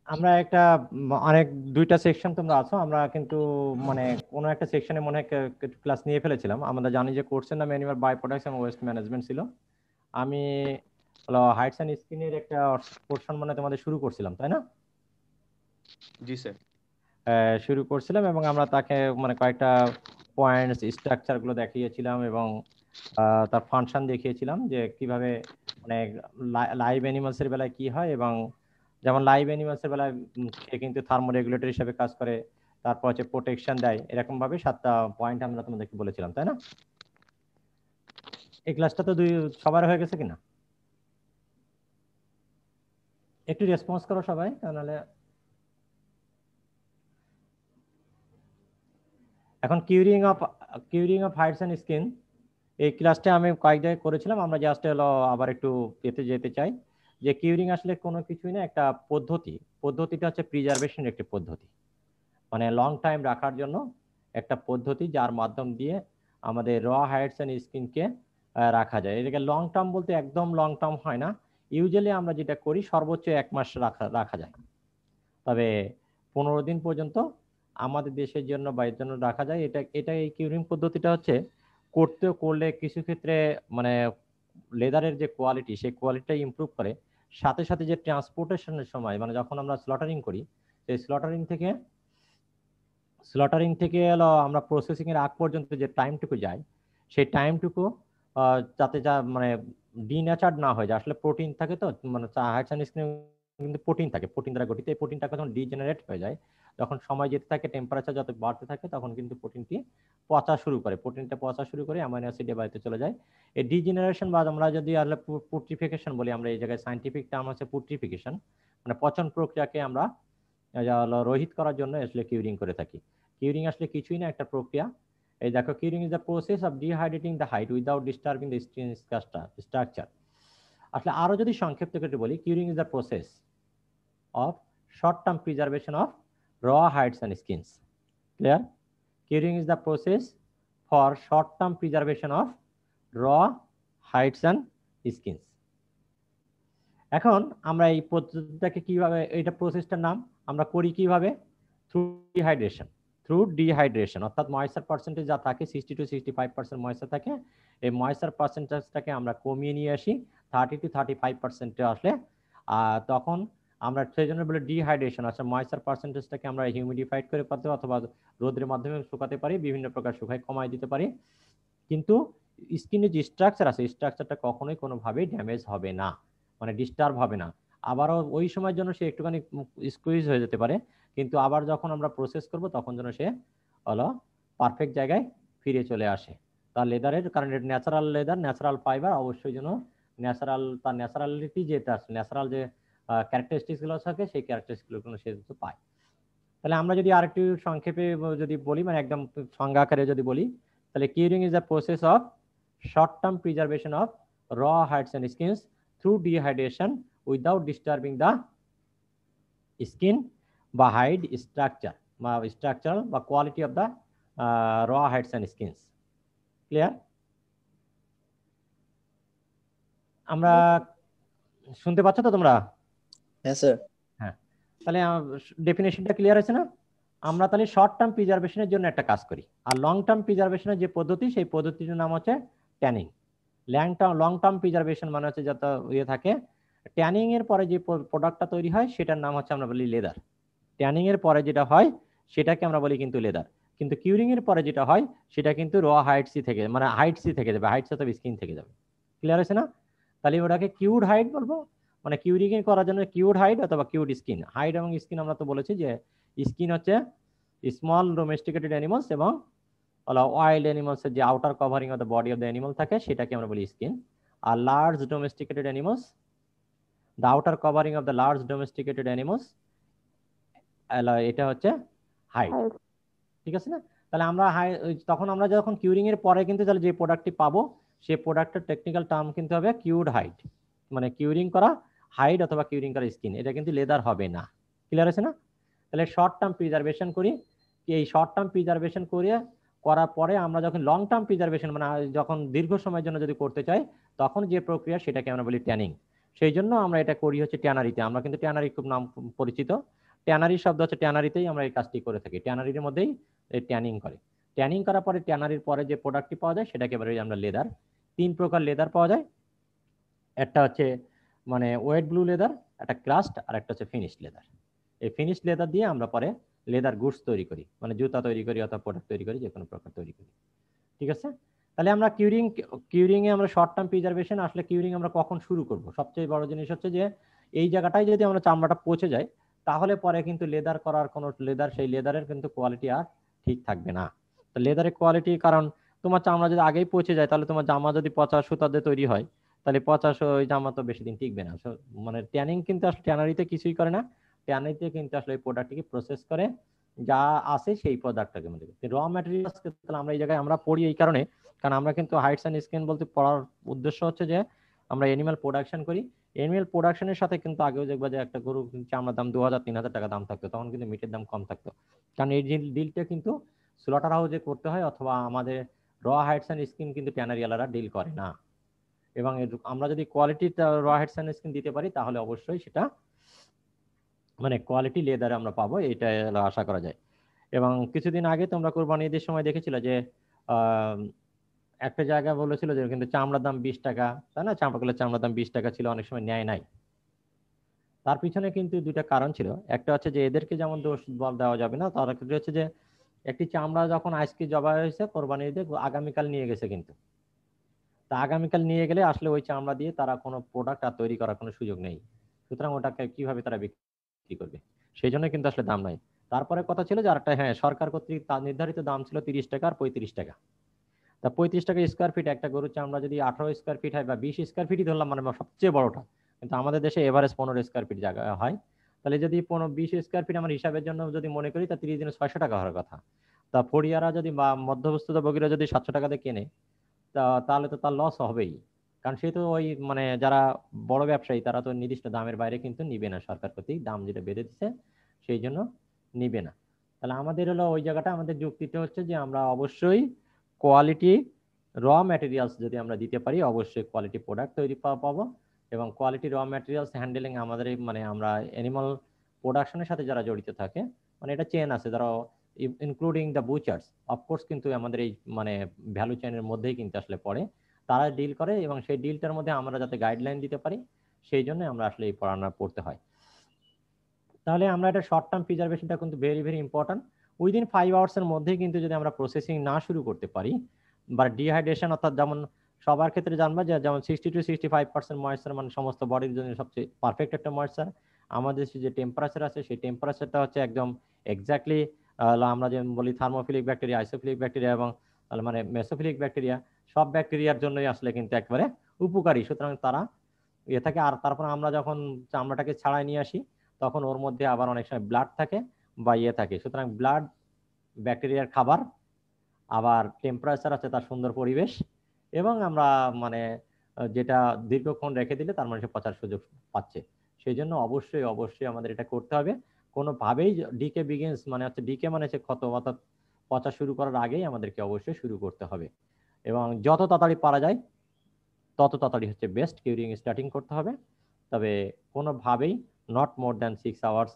আমরা একটা অনেক দুইটা সেকশন তোমরা আছো, আমরা কিন্তু মানে কোনো একটা সেকশনে মনে হয় ক্লাস নিয়ে ফেলেছিলাম। আমরা জানি যে কোর্সের নাম অ্যানিমাল বাই প্রোডাক্টস এবং ওয়েস্ট ম্যানেজমেন্ট ছিল। আমি হলো হাইটস অ্যান্ড স্কিনের একটা পোর্শন মানে তোমাদের শুরু করছিলাম, তাই না? জি স্যার। শুরু করছিলাম এবং আমরা তাকে মানে কয়েকটা পয়েন্টস স্ট্রাকচার গুলো দেখিয়েছিলাম এবং তার ফাংশন দেখিয়েছিলাম যে কিভাবে মানে লাইভ অ্যানিমালস এর বেলায় কি হয়, এবং যেমন লাইভ অ্যানিমালস এর বেলায় সে কিন্তু থার্মোরেগুলেটর হিসেবে কাজ করে, তারপর হচ্ছে প্রোটেকশন দেয়, এরকম ভাবে 7টা পয়েন্ট আমরা তোমাদেরকে বলেছিলাম, তাই না? এই ক্লাসটা তো সবার হয়ে গেছে কিনা? একটু রেসপন্স করো সবাই, তাহলে। এখন curing of hides and skin, এই ক্লাসটা আমি কয়েক জায়গায় করেছিলাম, আমরা জাস্ট হলো আবার একটু এতে যেতে চাই যে কিউরিং আসলে কোনো কিছুই না, একটা পদ্ধতিটা হচ্ছে প্রিজার্ভেশন একটি পদ্ধতি, মানে লং টাইম রাখার জন্য একটা পদ্ধতি যার মাধ্যম দিয়ে আমাদের র হাইডস অ্যান্ড স্কিনকে রাখা যায়। এটাকে লং টার্ম বলতে একদম লং টার্ম হয় না, ইউজুয়ালি আমরা যেটা করি সর্বোচ্চ 1 মাস রাখা যায়, তবে 15 দিন পর্যন্ত আমাদের দেশের জন্য বা এর জন্য রাখা যায়। এটা এই কিউরিং পদ্ধতিটা হচ্ছে করলে কিছু ক্ষেত্রে মানে লেদারের যে কোয়ালিটি সেই কোয়ালিটিটা ইমপ্রুভ করে, সাথে সাথে যে ট্রান্সপোর্টেশনের সময় মানে যখন আমরা স্লটারিং করি, সেই স্লটারিং থেকে হলো আমরা প্রসেসিং এর আগ পর্যন্ত যে টাইমটুকু যায়, সেই টাইমটুকু যাতে যা মানে ডিন্যাচার্ড না হয়ে যায়। আসলে প্রোটিন থাকে তো, মানে হাইডস অ্যান্ড স্কিন কিন্তু প্রোটিন থাকে, প্রোটিন দ্বারা গঠিত। এই প্রোটিনটা যখন ডিজেনারেট হয়ে যায়, যখন সময় যেতে থাকে, টেম্পারেচার যত বাড়তে থাকে, তখন কিন্তু প্রোটিনটা পচা শুরু করে অ্যামাইনো অ্যাসিডে বাড়িতে চলে যায়। এই ডিজেনারেশন বা আমরা যদি আসলে পুট্রিফিকেশন বলি, আমরা এই জায়গায় সাইন্টিফিক টার্ম হচ্ছে পুট্রিফিকেশন, মানে পচন প্রক্রিয়াকে আমরা যা হলো রোহিত করার জন্য আসলে কিউরিং করে থাকি। কিউরিং আসলে কিছুই না, একটা প্রক্রিয়া। এই দেখো, curing is the process of dehydrating the hide without disturbing the structure. আসলে আরো যদি সংক্ষিপ্ত করে বলি, curing is the process of short-term preservation of raw hides and skins. Clear? Curing is the process for short-term preservation of raw hides and skins. এখন আমরা এই পদ্ধতিটাকে কিভাবে, এটা প্রসেসটার নাম আমরা করি কিভাবে? Through dehydration. অর্থাৎ ময়েশ্চার পার্সেন্টেজ যা থাকে 60 to 65% ময়েশ্চার থাকে, এই ময়েশ্চার পার্সেন্টেজটাকে আমরা কমিয়ে নিয়ে আসি 30 to 35% আসলে। তখন আমরা সেই জন্য বলে ডিহাইড্রেশন, আচ্ছা ময়েশ্চার পার্সেন্টেজটাকে আমরা হিউমিডিফাইড করে পাতে অথবা রোদের মাধ্যমে শুকাতে পারি, বিভিন্ন প্রকার শুকাই কমাই দিতে পারি, কিন্তু স্কিনের যে স্ট্রাকচার আছে স্ট্রাকচারটা কখনোই কোনোভাবেই ড্যামেজ হবে না, মানে ডিস্টার্ব হবে না। আবারও ওই সময়ের জন্য সে একটুখানি স্কুইজ হয়ে যেতে পারে, কিন্তু আবার যখন আমরা প্রসেস করব তখন যেন সে হলো পারফেক্ট জায়গায় ফিরে চলে আসে। তার লেদারের, কারণ এটা ন্যাচারাল লেদার, ন্যাচারাল ফাইবার, অবশ্যই যেন তার ন্যাচারালিটি যেটা আছে, ন্যাচারাল যে ক্যারেক্টারিস্টিক্সগুলো থাকে সেই ক্যারেক্টারিস্টিক্সগুলো সে পায়। তাহলে আমরা যদি আরেকটু সংক্ষেপে যদি বলি, মানে একদম সংজ্ঞা আকারে যদি বলি, তাহলে curing is the process of short term preservation of raw hides and skins through dehydration without disturbing the skin বা হাইড স্ট্রাকচারাল বা quality of the raw hides and skins. Clear? আমরা শুনতে পাচ্ছ তো তোমরা? হ্যাঁ স্যার। হ্যাঁ, তাহলে ডেফিনেশনটা ক্লিয়ার আছে না? আমরা তাহলে শর্ট টার্ম প্রিজার্ভেশনের জন্য একটা কাজ করি, আর লং টার্ম প্রিজার্ভেশনের যে পদ্ধতি সেই পদ্ধতির নাম হচ্ছে ট্যানিং। লং টার্ম প্রিজার্ভেশন মানে হচ্ছে যত ইয়ে থাকে, ট্যানিং এর পরে যে প্রোডাক্টটা তৈরি হয় সেটার নাম হচ্ছে আমরা বলি লেদার। ট্যানিং এর পরে যেটা হয় সেটাকে আমরা বলি কিন্তু লেদার, কিন্তু কিউরিং এর পরে যেটা হয় সেটা কিন্তু র হাইডসি থেকে, মানে হাইডসি থেকে যাবে, হাইডস অথবা স্কিন থেকে যাবে। ক্লিয়ার আছে না? তাহলে ওটাকে কিউড হাইড বলবো, মানে কিউরিং এর করার জন্য কিউড হাইড অথবা কিউড স্কিন। হাইড এবং স্কিন আমরা তো বলেছি যে স্কিন হচ্ছে স্মল ডোমেস্টিকেটেড অ্যানিমালস এবং ওয়াইল্ড অ্যানিমালস এর যে outer covering of the body of the animal থাকে সেটাকে আমরা বলি স্কিন। আর large domesticated animals, the outer covering of the large domesticated animals, এটা হচ্ছে হাইড। ঠিক আছে না? তাহলে আমরা তখন আমরা যখন কিউরিং এর পরে কিন্তু তাহলে যে প্রোডাক্টটি পাবো সেই প্রোডাক্টের টেকনিক্যাল টার্ম কিন্তু হবে কিউড হাইড, মানে কিউরিং করা হাইড অথবা কিউরিং করা স্কিন, এটা কিন্তু লেদার হবে না। ক্লিয়ার আছে না? তাহলে শর্ট টার্ম প্রিজার্ভেশন করি, এই শর্ট টার্ম প্রিজার্ভেশন করার পরে আমরা যখন লং টার্ম প্রিজার্ভেশন মানে যখন দীর্ঘ সময়ের জন্য যদি করতে চাই তখন যে প্রক্রিয়া সেটাকে আমরা বলি ট্যানিং। সেই জন্য আমরা এটা করি হচ্ছে ট্যানারিতে। আমরা কিন্তু ট্যানারি খুব নাম পরিচিত, ট্যানারি শব্দ হচ্ছে ট্যানারিতেই আমরা এই কাজটি করে থাকি, ট্যানারির মধ্যেই ট্যানিং করে। ট্যানিং করার পরে ট্যানারির পরে যে প্রোডাক্টটি পাওয়া যায় সেটাকে এবারে আমরা লেদার, 3 প্রকার লেদার পাওয়া যায়। একটা হচ্ছে মানে ওয়েট ব্লু লেদার, একটা ক্রাস্ট, আর একটা হচ্ছে ফিনিশড লেদার। এই ফিনিশড লেদার দিয়ে আমরা পরে লেদার গুডস তৈরি করি, মানে জুতা তৈরি করি অথবা প্রোডাক্ট তৈরি করি, যে কোনো প্রকার তৈরি করি। ঠিক আছে, তাহলে আমরা কিউরিং এ আমরা শর্ট টার্ম প্রিজার্ভেশন, আসলে কিউরিং আমরা কখন শুরু করব? সবচেয়ে বড় জিনিস হচ্ছে যে এই জায়গাটায় যদি আমরা চামড়াটা পচে যায়, তাহলে পরে কিন্তু লেদার করার কোনো সেই লেদারের কিন্তু কোয়ালিটি আর ঠিক থাকবে না। তো লেদারের কোয়ালিটি, কারণ তোমার চামড়া যদি আগেই পচে যায়, তাহলে তোমার জামা যদি পচা সুতা দিয়ে তৈরি হয়, তাহলে পচা ওই জামা তো বেশি দিন টিকবে না। মানে ট্যানিং কিন্তু আসলে ট্যানারিতে কিছুই করে না, ট্যানারিতে কিন্তু আসলে এই প্রোডাক্টটিকে প্রসেস করে যা আছে সেই প্রোডাক্টটাকে আমাদের র ম্যাটেরিয়ালস। আমরা এই জায়গায় আমরা পড়ি এই কারণে, কারণ আমরা কিন্তু হাইটস অ্যান্ড স্কিন বলতে পড়ার উদ্দেশ্য হচ্ছে যে আমরা এনিম্যাল প্রোডাকশন করি। এনিম্যাল প্রোডাকশনের সাথে কিন্তু আগেও দেখবা যে একটা গরু চামড়ার দাম 2000-3000 টাকা দাম থাকতো, তখন কিন্তু মিটের দাম কম থাকতো, কারণ এই ডিলটা কিন্তু স্লটার হাউসে করতে হয়, অথবা আমাদের র হাইটস অ্যান্ড স্কিন কিন্তু ট্যানারিয়ালারা ডিল করে না। এবং আমরা যদি কোয়ালিটি র হাইটস অ্যান্ড স্কিন দিতে পারি, তাহলে অবশ্যই সেটা মানে কোয়ালিটি লেদারে আমরা পাবো, এটা আশা করা যায়। এবং কিছুদিন আগে তোমরা কোরবানি ঈদের সময় দেখেছিল যে একটা জায়গা বলেছিল যে কিন্তু চামড়ার দাম 20 টাকা, তাই না? চামড়াগুলোর চামড়ার দাম 20 টাকা ছিল, অনেক সময় নেয় নাই। তার পিছনে কিন্তু দুইটা কারণ ছিল। একটা হচ্ছে যে এদেরকে যেমন দোষ বল দেওয়া যাবে না, তার ক্ষেত্রে হচ্ছে যে একটি চামড়া যখন আজকে জবাই হয়েছে কোরবানি ঈদে, আগামীকাল নিয়ে গেছে, কিন্তু তা আগামীকাল নিয়ে গেলে আসলে ওই চামড়া দিয়ে তারা কোনো প্রোডাক্ট আর তৈরি করার কোনো সুযোগ নেই। সুতরাং ওটাকে কিভাবে তারা বিক্রি করবে? সেই জন্য কিন্তু আসলে দাম নাই। তারপরে কথা ছিল যে আরেকটা, হ্যাঁ, সরকার কর্তৃক নির্ধারিত দাম ছিল 30 টাকা আর 35 টাকা। তা 35 টাকা স্কোয়ার ফিট একটা গরুর চামড়া যদি 18 স্কোয়ার ফিট হয় বা 20 স্কোয়ার ফিটই ধরলাম, মানে সবচেয়ে বড়টা, কিন্তু আমাদের দেশে এভারেজ 15 স্কোয়ার ফিট জায়গা হয়। তাহলে যদি 20 স্কোয়ার ফিট আমার হিসাবের জন্য যদি মনে করি, তা 30 দিনে 600 টাকা হওয়ার কথা। তা ফড়িয়ারা যদি বা মধ্যবস্তুত বগিরা যদি 700 টাকাতে কেনে, তাহলে তো তার লস হবেই, কারণ সে তো ওই মানে যারা বড় ব্যবসায়ী তারা তো নির্দিষ্ট দামের বাইরে কিন্তু নিবে না, সরকার কর্তৃক দাম যেটা বেঁধে দিচ্ছে সেই জন্য নিবে না। তাহলে আমাদের হলো ওই জায়গাটা, আমাদের যুক্তিটা হচ্ছে যে আমরা অবশ্যই কোয়ালিটি র ম্যাটেরিয়ালস যদি আমরা দিতে পারি, অবশ্যই কোয়ালিটি প্রোডাক্ট তৈরি পাবো। এবং কোয়ালিটি র ম্যাটেরিয়ালস হ্যান্ডেলিং আমাদের মানে আমরা অ্যানিমাল প্রোডাকশনের সাথে যারা জড়িত থাকে, মানে এটা চেন আছে, যারা ইনক্লুডিং দ্য বুচার্স, অফকোর্স কিন্তু আমাদের এই মানে ভ্যালু চেনের মধ্যেই কিন্তু আসলে পড়ে, তারা ডিল করে, এবং সেই ডিলটার মধ্যে আমরা যাতে গাইডলাইন দিতে পারি, সেই জন্য আমরা আসলে এই পড়াশোনা পড়তে হয়। তাহলে আমরা এটা শর্ট টার্ম প্রিজার্ভেশনটা কিন্তু ভেরি ভেরি ইম্পর্টেন্ট। উইদিন 5 আওয়ার্সের মধ্যে কিন্তু যদি আমরা প্রসেসিং না শুরু করতে পারি, বা ডিহাইড্রেশন, অর্থাৎ যেমন সবার ক্ষেত্রে জানবা যে যেমন 60-65% ময়েশ্চার মানে সমস্ত বডির জন্য সবচেয়ে পারফেক্ট একটা ময়েশ্চার। আমাদের যে টেম্পারেচার আছে সেই টেম্পারেচারটা হচ্ছে একদম এক্স্যাক্টলি, আমরা যে বলি থার্মোফিলিক ব্যাকটেরিয়া, আইসোফিলিক ব্যাকটেরিয়া এবং মানে মেসোফিলিক ব্যাকটেরিয়া, সব ব্যাকটেরিয়ার জন্যই আসলে কিন্তু একবারে উপকারী। সুতরাং তারা থাকে। আর তারপর আমরা যখন চামড়াটাকে ছাড়াই নিয়ে আসি, তখন ওর মধ্যে আবার অনেক সময় ব্লাড থাকে বা থাকে। সুতরাং ব্লাড ব্যাকটেরিয়ার খাবার, আবার টেম্পারেচার আছে তার সুন্দর পরিবেশ, এবং আমরা মানে যেটা দীর্ঘক্ষণ রেখে দিলে তার মানে সে পচার সুযোগ পাচ্ছে। সেই জন্য অবশ্যই অবশ্যই আমাদের এটা করতে হবে। কোনোভাবেই ডিকে বিগিনস মানে হচ্ছে ডিকে মানে হচ্ছে ক্ষত, অর্থাৎ পচা শুরু করার আগেই আমাদেরকে অবশ্যই শুরু করতে হবে, এবং যত তাড়াতাড়ি পারা যায় তত তাড়াতাড়ি হচ্ছে বেস্ট কিউরিং স্টার্টিং করতে হবে। তবে কোনোভাবেই not more than 6 hours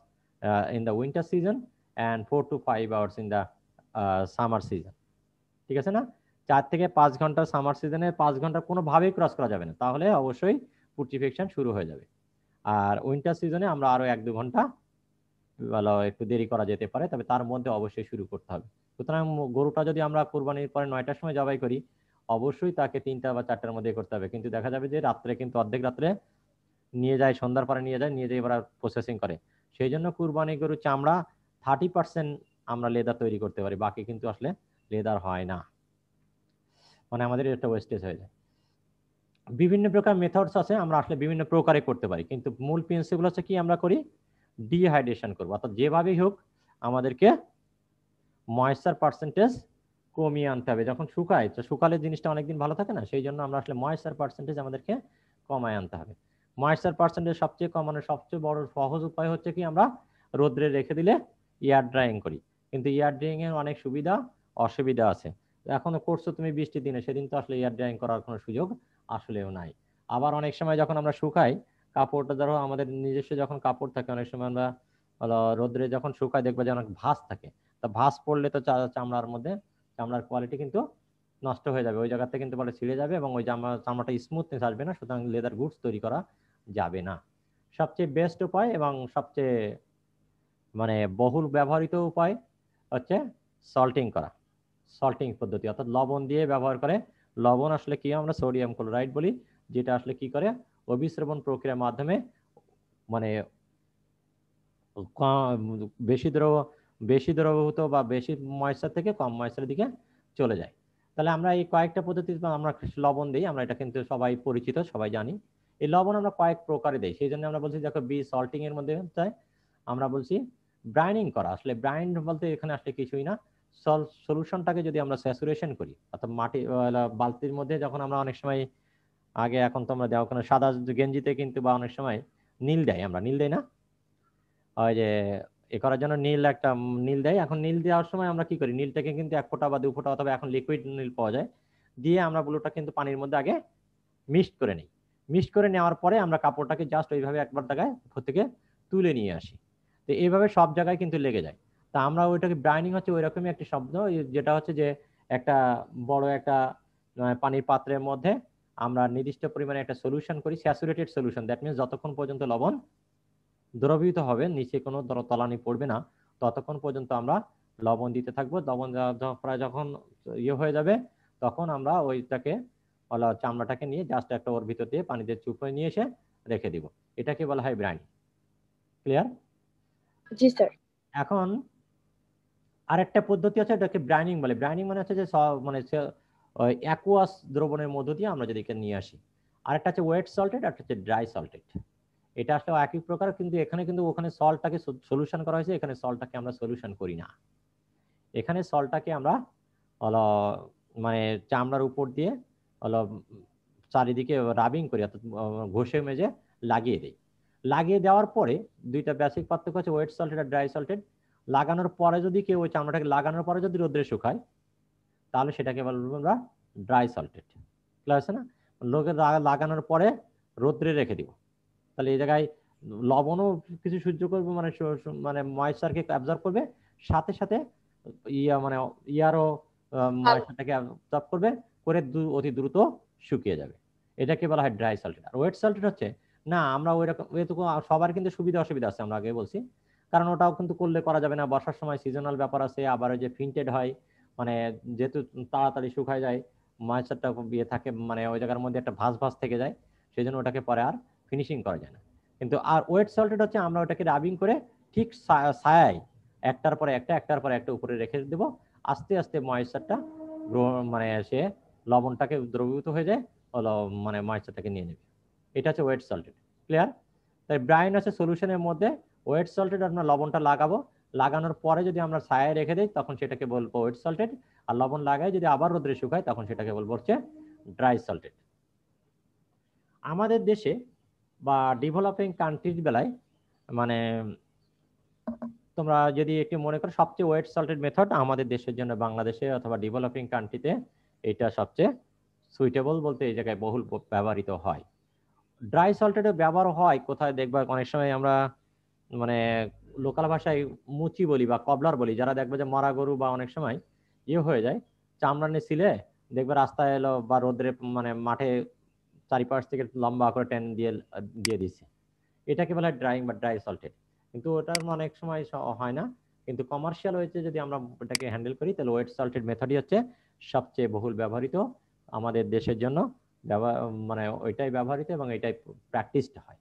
in the winter season and 4 to 5 hours in the summer season. ঠিক আছে না? 4 থেকে 5 ঘন্টা সামার সিজনে, 5 ঘন্টা কোনোভাবেই ক্রস করা যাবে না, তাহলে অবশ্যই পুট্রিফিকেশন শুরু হয়ে যাবে। আর উইন্টার সিজনে আমরা আরো 1-2 ঘন্টা ভালো একটু দেরি করা যেতে পারে, তবে তার মধ্যে অবশ্যই শুরু করতে হবে। সুতরাং গরুটা যদি আমরা কুরবানির পরে 9টার সময় জবাই করি, অবশ্যই তাকে 3টা বা 4টার মধ্যে করতে হবে। কিন্তু দেখা যাবে যে রাত্রে কিন্তু অর্ধেক রাত্রে নিয়ে যায়, সন্ধ্যার পরে নিয়ে যায় এবার প্রসেসিং করে। সেই জন্য কুরবানি গরুর চামড়া 30% আমরা লেদার তৈরি করতে পারি, বাকি কিন্তু আসলে লেদার হয় না, মানে আমাদের এটা ওয়েস্টেজ হয়ে যায়। বিভিন্ন প্রকার মেথডস আছে, আমরা আসলে বিভিন্ন প্রকারে করতে পারি, কিন্তু মূল প্রিন্সিপাল হচ্ছে কি, আমরা করি ডিহাইড্রেশন করবো, অর্থাৎ যেভাবেই হোক আমাদেরকে ময়েশ্চার পার্সেন্টেজ কমিয়ে আনতে হবে। যখন শুকায়, তো শুকালে জিনিসটা অনেকদিন ভালো থাকে না, সেই জন্য আমরা আসলে ময়েশ্চার পার্সেন্টেজ আমাদেরকে কমায় আনতে হবে। ময়েশ্চার পার্সেন্টেজ সবচেয়ে কমানোর সবচেয়ে বড় সহজ উপায় হচ্ছে কি, আমরা রোদ্রে রেখে দিলে এয়ার ড্রাইং করি। কিন্তু এয়ার ড্রাইং এর অনেক সুবিধা অসুবিধা আছে। এখনো করছো তুমি বৃষ্টির দিনে, সেদিন তো আসলে এয়ার ড্রাইং করার কোনো সুযোগ আসলেও নাই। আবার অনেক সময় যখন আমরা শুকাই, কাপড়টা ধরো আমাদের নিজস্ব যখন কাপড় থাকে অনেক সময় আমরা রোদ্রে যখন শুকায় দেখবে যে অনেক ভাঁজ থাকে, তা ভাঁজ পড়লে তো চামড়ার মধ্যে চামড়ার কোয়ালিটি কিন্তু নষ্ট হয়ে যাবে, ওই জায়গাতে কিন্তু বলে ছিঁড়ে যাবে এবং ওই চামড়াটা স্মুথনেস আসবে না, সুতরাং লেদার গুডস তৈরি করা যাবে না। সবচেয়ে বেস্ট উপায় এবং সবচেয়ে মানে বহুল ব্যবহৃত উপায় হচ্ছে সল্টিং করা, সল্টিং পদ্ধতি, অর্থাৎ লবণ দিয়ে ব্যবহার করে। লবণ আসলে কি আমরা সোডিয়াম ক্লোরাইড বলি, যেটা আসলে কি করে অভিস্রবণ প্রক্রিয়ার মাধ্যমে মানে বেশি বেশি দ্রবীভূত বা বেশি ময়েশ্চার থেকে কম ময়েশ্চারের দিকে চলে যায়। তাহলে আমরা এই কয়েকটা পদ্ধতিতে আমরা লবণ দিই, আমরা এটা কিন্তু সবাই পরিচিত, সবাই জানি। এই লবণ আমরা কয়েক প্রকারে দিই, সেই জন্য আমরা বলছি দেখো বি সল্টিং এর মধ্যে আমরা বলছি ব্রাইনিং করা। আসলে ব্রাইন বলতে এখানে আসলে কিছুই না, সলিউশনটাকে যদি আমরা স্যাচুরেশন করি, অর্থাৎ মাটি বালতির মধ্যে যখন আমরা অনেক সময় আগে, এখন তো আমরা দেওয়া সাদা গেঞ্জিতে কিন্তু বা অনেক সময় নীল দেয়, আমরা নীল দেই না, ওই যে এ করার জন্য নীল দেয়। এখন নীল দেওয়ার সময় আমরা কি করি, নীলটাকে কিন্তু 1 ফোঁটা বা 2 ফোঁটা অথবা এখন লিকুইড নীল পাওয়া যায়, দিয়ে আমরা ব্লুটা কিন্তু পানির মধ্যে আগে মিক্সড করে নিই। মিক্সড করে নেওয়ার পরে আমরা কাপড়টাকে জাস্ট ওইভাবে একবার জায়গায় থেকে তুলে নিয়ে আসি। তো এইভাবে সব জায়গায় কিন্তু লেগে যায়। তা আমরা ওইটাকে ব্রাইনিং হচ্ছে ওই রকমই একটি শব্দ, যেটা হচ্ছে যে একটা বড় একটা পানির পাত্রের মধ্যে আমরা নির্দিষ্ট পরিমাণে একটা সলিউশন করি, স্যাচুরেটেড সলিউশন, দ্যাট মিনস যতক্ষণ পর্যন্ত লবণ দ্রবীভূত হবে, নিচে কোনো তলানি পড়বে না, ততক্ষণ পর্যন্ত আমরা লবণ দিতে থাকবো। লবণ প্রায় যখন হয়ে যাবে, তখন আমরা ওইটাকে চামড়াটাকে নিয়ে জাস্ট একটা ওর ভিতর দিয়ে পানি দিয়ে চুপ নিয়ে এসে রেখে দিব। এটাকে বলা হয় ব্রাইনিং। ক্লিয়ার? জি স্যার। এখন আরেকটা পদ্ধতি আছে, এটাকে ব্রাইনিং বলে। ব্রাইনিং মানে হচ্ছে যে মানে অ্যাকুয়াস দ্রবণের মধ্য দিয়ে আমরা যদি নিয়ে আসি। আরেকটা হচ্ছে ওয়েট সল্টেড, আর একটা হচ্ছে ড্রাই সল্টেড। এটা আসলে একই প্রকার, কিন্তু এখানে কিন্তু ওখানে সল্টটাকে সলিউশন করা হয়েছে, এখানে সল্টটাকে আমরা সলিউশন করি না। এখানে সল্টটাকে আমরা মানে চামড়ার উপর দিয়ে চারিদিকে রাবিং করি, অর্থাৎ ঘষে মেজে লাগিয়ে দিই। লাগিয়ে দেওয়ার পরে দুইটা বেসিক পার্থক্য আছে, ওয়েট সল্টেড আর ড্রাই সল্টেড। লাগানোর পরে যদি কেউ ওই চামড়াটাকে লাগানোর পরে যদি রোদ্রে শুকায়, তাহলে সেটাকে বলবো আমরা ড্রাই সল্টেড। ক্লিয়ার আছে না? লোকের লাগানোর পরে রোদ্রে রেখে দিব, তাহলে এই জায়গায় লবণও কিছু সহ্য করবে, মানে মানে ময়েশ্চারকে অ্যাবজর্ব করবে, সাথে সাথে মানে ইয়ারও ময়েশ্চারটাকে অ্যাবজর্ব করবে, করে অতি দ্রুত শুকিয়ে যাবে। এটাকে বলা হয় ড্রাই সল্টেড। আর ওয়েট সল্টেড হচ্ছে না, আমরা ওই রকম এটুকু সবার কিন্তু সুবিধা অসুবিধা আছে, আমরা আগে বলছি, কারণ ওটাও কিন্তু করলে করা যাবে না, বর্ষার সময় সিজনাল ব্যাপার আছে, আবার ওই যে প্রিন্টেড হয়, মানে যেহেতু তাড়াতাড়ি শুকায় যায়, ময়েশ্চারটা বিয়ে থাকে, মানে ওই জায়গার মধ্যে একটা ভাঁজ ভাঁজ থেকে যায়, সেই জন্য ওটাকে পরে আর ফিনিশিং করা যায় না। কিন্তু আর ওয়েট সল্টেড হচ্ছে আমরা ওটাকে রাবিং করে ঠিক ছায়ায় একটার পরে একটা উপরে রেখে দেব, আস্তে আস্তে ময়েশ্চারটা মানে সে লবণটাকে দ্রবীভূত হয়ে যায়, মানে ময়েশ্চারটাকে নিয়ে নেবে। এটা হচ্ছে ওয়েট সল্টেড। ক্লিয়ার? তাই ব্রাইন আছে সলিউশনের মধ্যে, ওয়েট সল্টেড আমরা লবণটা লাগাবো, লাগানোর পরে যদি আমরা ছায়ায় রেখে দিই তখন সেটাকে বলবো ওয়েট সল্টেড, আর লবণ লাগাই যদি আবার রোদ্রে শুকায় তখন সেটাকে বলবো হচ্ছে ড্রাই সল্টেড। আমাদের দেশে বা ডেভেলপিং কান্ট্রির বেলায় মানে তোমরা যদি একটু মনে করো, সবচেয়ে ওয়েট সল্টেড মেথড আমাদের দেশের জন্য, বাংলাদেশে অথবা ডেভেলপিং কান্ট্রিতে এটা সবচেয়ে সুইটেবল, বলতে এই জায়গায় বহুল ব্যবহৃত হয়। ড্রাই সল্টেডের ব্যবহার হয় কোথায় দেখবা, অনেক সময় আমরা মানে লোকাল ভাষায় মুচি বলি বা কবলার বলি, যারা দেখবে যে মরা গরু বা অনেক সময় হয়ে যায়, চামড়া নিয়ে ছিলে দেখবে রাস্তায় এলো বা রোদ্রে মানে মাঠে চারিপাশ থেকে লম্বা করে টেন দিয়ে দিচ্ছে, এটাকে বলা হয় ড্রাইং বা ড্রাই সল্টেড। কিন্তু ওটার অনেক সময় হয় না, কিন্তু কমার্শিয়াল হয়েছে যদি আমরা এটাকে হ্যান্ডেল করি, তাহলে ওয়েট সল্টেড মেথডই হচ্ছে সবচেয়ে বহুল ব্যবহৃত আমাদের দেশের জন্য, মানে ওইটাই ব্যবহৃত এবং এটাই প্র্যাকটিসড হয়।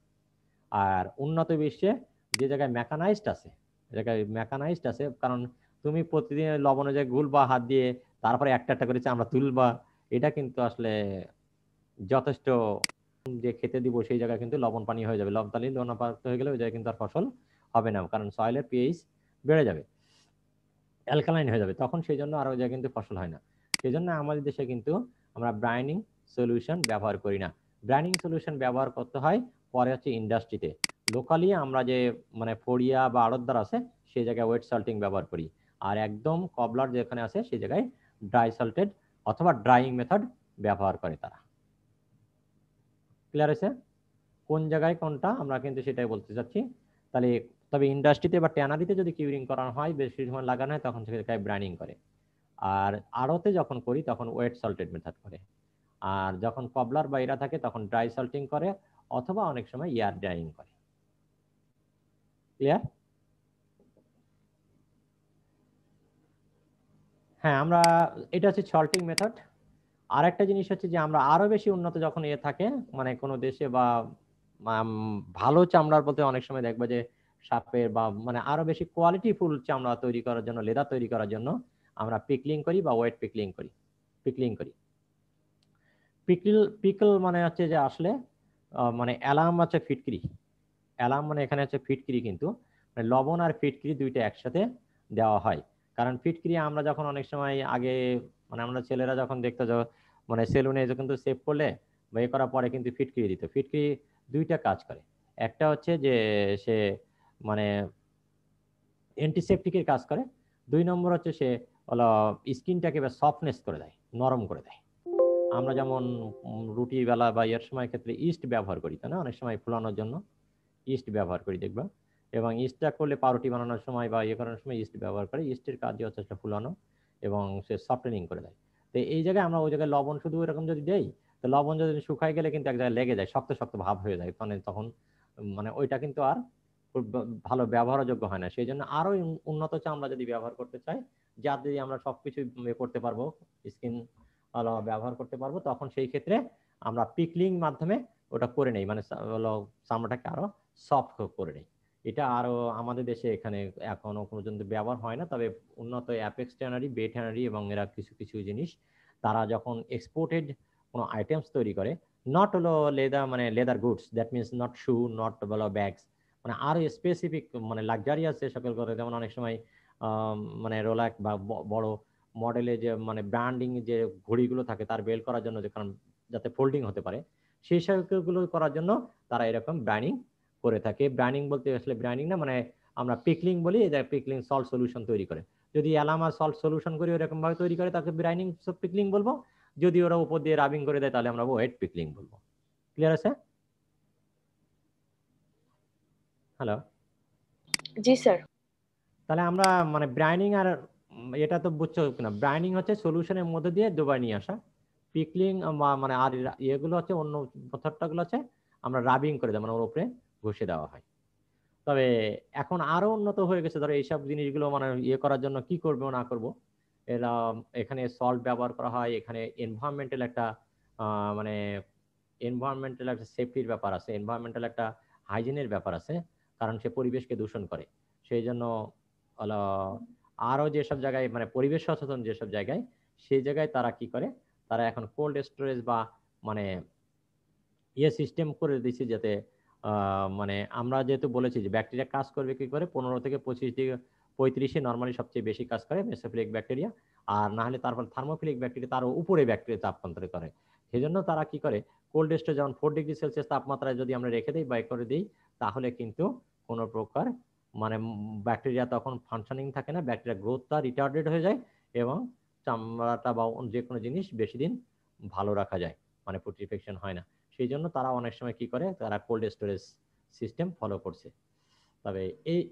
আর উন্নত বিশ্বে যে জায়গায় মেকানাইজড আছে, কারণ তুমি প্রতিদিন লবণে যে গুলবা হাত দিয়ে, তারপরে একটা একটা করে আমরা তুলবা, এটা কিন্তু আসলে যথেষ্ট যে খেতে দিব সেই জায়গায় কিন্তু লবণ পানি হয়ে যাবে, লবণাক্ত হয়ে গেলে ওই জায়গায় কিন্তু আর ফসল হবে না, কারণ সয়েলের পিএইচ বেড়ে যাবে, অ্যালকালাইন হয়ে যাবে, তখন সেই জন্য আর ওই জায়গায় কিন্তু ফসল হয় না। সেই জন্য আমাদের দেশে কিন্তু আমরা ব্রাইনিং সলিউশন ব্যবহার করি না। ব্রাইনিং সলিউশন ব্যবহার করতে হয় পরে হচ্ছে ইন্ডাস্ট্রিতে। লোকালি আমরা যে মানে ফড়িয়া বা আড়তদার আছে সেই জায়গায় ওয়েট সল্টিং ব্যবহার করি, আর একদম কবলার যেখানে আছে সেই জায়গায় ড্রাই সল্টেড অথবা ড্রাইং মেথড ব্যবহার করে তারা। ক্লিয়ার হয়েছে? কোন জায়গায় কোনটা আমরা কিন্তু সেটাই বলতে চাচ্ছি। তাহলে তবে ইন্ডাস্ট্রিতে বা ট্যানারিতে যদি কিউরিং করানো হয়, বেশি সময় লাগানো হয়, তখন সেটাকে ব্রাইনিং করে। আর আড়তে যখন করি তখন ওয়েট সল্টেড মেথড করে। আর যখন কবলার বা এরা থাকে তখন ড্রাই সল্টিং করে, অথবা অনেক সময় এয়ার ড্রাইং করে। ক্লিয়ার? হ্যাঁ, আমরা এটা হচ্ছে সল্টিং মেথড। আর একটা জিনিস হচ্ছে যে আমরা আরো বেশি উন্নত যখন থাকে, মানে কোনো দেশে বা ভালো চামড়ার বলতে অনেক সময় দেখবে যে সাপের বা মানে আরো বেশি কোয়ালিটি ফুল চামড়া তৈরি করার জন্য, লেদার তৈরি করার জন্য আমরা পিকলিং করি বা ওয়েট পিকলিং করি। পিকলিং করি পিকল মানে হচ্ছে যে আসলে মানে অ্যালার্ম হচ্ছে ফিটকিরি। অ্যালার্ম মানে এখানে হচ্ছে ফিটকিরি, কিন্তু মানে লবণ আর ফিটকিরি দুইটা একসাথে দেওয়া হয়। কারণ ফিটকিরি আমরা যখন অনেক সময় আগে, মানে আমরা ছেলেরা যখন দেখতো যে মানে সেলুনে কিন্তু সেভ করলে বা এ করার পরে কিন্তু ফিটকিরি দিত। ফিটকিরি দুইটা কাজ করে। একটা হচ্ছে যে সে মানে অ্যান্টিসেপটিকের কাজ করে। 2 নম্বর হচ্ছে সে হলো স্কিনটাকে সফটনেস করে দেয়, নরম করে দেয়। আমরা যেমন রুটি বেলা বা এর সময় ক্ষেত্রে ইস্ট ব্যবহার করি, তাই না? অনেক সময় ফুলানোর জন্য ইস্ট ব্যবহার করি দেখবা। এবং ইস্টটা করলে পাউরুটি বানানোর সময় বা ইয়ে করানোর সময় ইস্ট ব্যবহার করে। ইস্টের কাজই হচ্ছে সেটা ফুলানো এবং সে সফটেনিং করে দেয়। তো এই জায়গায় আমরা ওই জায়গায় লবণ শুধু এরকম যদি দেই, তো লবণ যদি শুকায় গেলে কিন্তু এক জায়গায় লেগে যায়, শক্ত শক্ত ভাব হয়ে যায়, মানে তখন মানে ওইটা কিন্তু আর খুব ভালো ব্যবহারযোগ্য হয় না। সেই জন্য আরো উন্নত চামড়া যদি ব্যবহার করতে চাই, যা দিয়ে আমরা সবকিছু করতে পারবো, স্কিন ভালো ব্যবহার করতে পারবো, তখন সেই ক্ষেত্রে আমরা পিকলিং মাধ্যমে ওটা করে নেই, মানে হলো চামড়াটাকে আরো সফট করে নেই। এটা আরো আমাদের দেশে এখানে এখনো পর্যন্ত ব্যবহার হয় না। তবে উন্নত অ্যাপেক্স ট্যানারি, বে ট্যানারি এবং এরা কিছু কিছু জিনিস তারা যখন এক্সপোর্টেড কোনো আইটেমস তৈরি করে, নট হলো লেদার, মানে leather goods, that means not shoe, not বলো ব্যাগস, মানে আরো স্পেসিফিক মানে লাক্সারিয়াস যে সকল করে, যেমন অনেক সময় মানে রোলাক বা বড় মডেলে যে মানে ব্র্যান্ডিং যে ঘড়িগুলো থাকে তার বেল করার জন্য, যে কারণ যাতে ফোল্ডিং হতে পারে, সেই সকলগুলো করার জন্য তারা এরকম ব্র্যান্ডিং করে থাকে। ব্র্যান্ডিং বলতে আসলে ব্র্যান্ডিং না, মানে আমরা পিকলিং বলি, যে পিকলিং সল্ট সলিউশন তৈরি করে। যদি অ্যালামা সল্ট সলিউশন করে এরকম ভাবে তৈরি করে, তাকে ব্রাইনিং পিকলিং বলবো। যদি ওরা উপর দিয়ে রাবিং করে দেয়, তাহলে আমরা ওয়েট পিকলিং বলবো। ক্লিয়ার আছে? হ্যালো? জি স্যার। তাহলে আমরা মানে ব্রাইনিং আর এটা তো বুঝছো কিনা, ব্রাইনিং হচ্ছে সলিউশনের মধ্যে দিয়ে ডুবাই নিয়ে আসা। পিকলিং মানে আর ইয়েগুলো হচ্ছে অন্য পদার্থগুলো আছে আমরা রাবিং করে দেয়, মানে ওর উপরে ঘষে দেওয়া হয়। তবে এখন আরো উন্নত হয়ে গেছে, ধরো এইসব জিনিসগুলো মানে ইয়ে করার জন্য কি করবো না করবো, এরা এখানে সল্ট ব্যবহার করা হয়। এখানে এনভায়রনমেন্টাল একটা মানে এনভায়রনমেন্টাল একটা সেফটির ব্যাপার আছে, এনভায়রনমেন্টাল একটা হাইজিনের ব্যাপার আছে, কারণ সে পরিবেশকে দূষণ করে। সেই জন্য হলো আরো যেসব জায়গায় মানে পরিবেশ সচেতন যেসব জায়গায়, সেই জায়গায় তারা কি করে, তারা এখন কোল্ড স্টোরেজ বা মানে ইয়ে সিস্টেম করে দিচ্ছে, যাতে মানে আমরা যেহেতু বলেছি যে ব্যাকটেরিয়া কাজ করবে কি করে 15 থেকে 25 ডিগ্রি 35-এ নর্মালি সবচেয়ে বেশি কাজ করে মেসোফিলিক ব্যাকটেরিয়া। আর না হলে তারপর থার্মোফিলিক ব্যাকটেরিয়া তার উপরে ব্যাকটেরিয়া তাপমাত্রা করে। সেই জন্য তারা কি করে, কোল্ড স্টোরেজ যেমন 4 ডিগ্রি সেলসিয়াস তাপমাত্রায় যদি আমরা রেখে দিই বা করে দিই, তাহলে কিন্তু কোনো প্রকার মানে ব্যাকটেরিয়া তখন ফাংশনিং থাকে না, ব্যাকটেরিয়া গ্রোথটা রিটার্ডেড হয়ে যায় এবং চামড়াটা বা যে কোনো জিনিস বেশি দিন ভালো রাখা যায়, মানে পুট্রিফিকেশন হয় না। সেই জন্য তারা অনেক সময় কি করে, তারা কোল্ড স্টোরেজ সিস্টেম ফলো করছে। তবে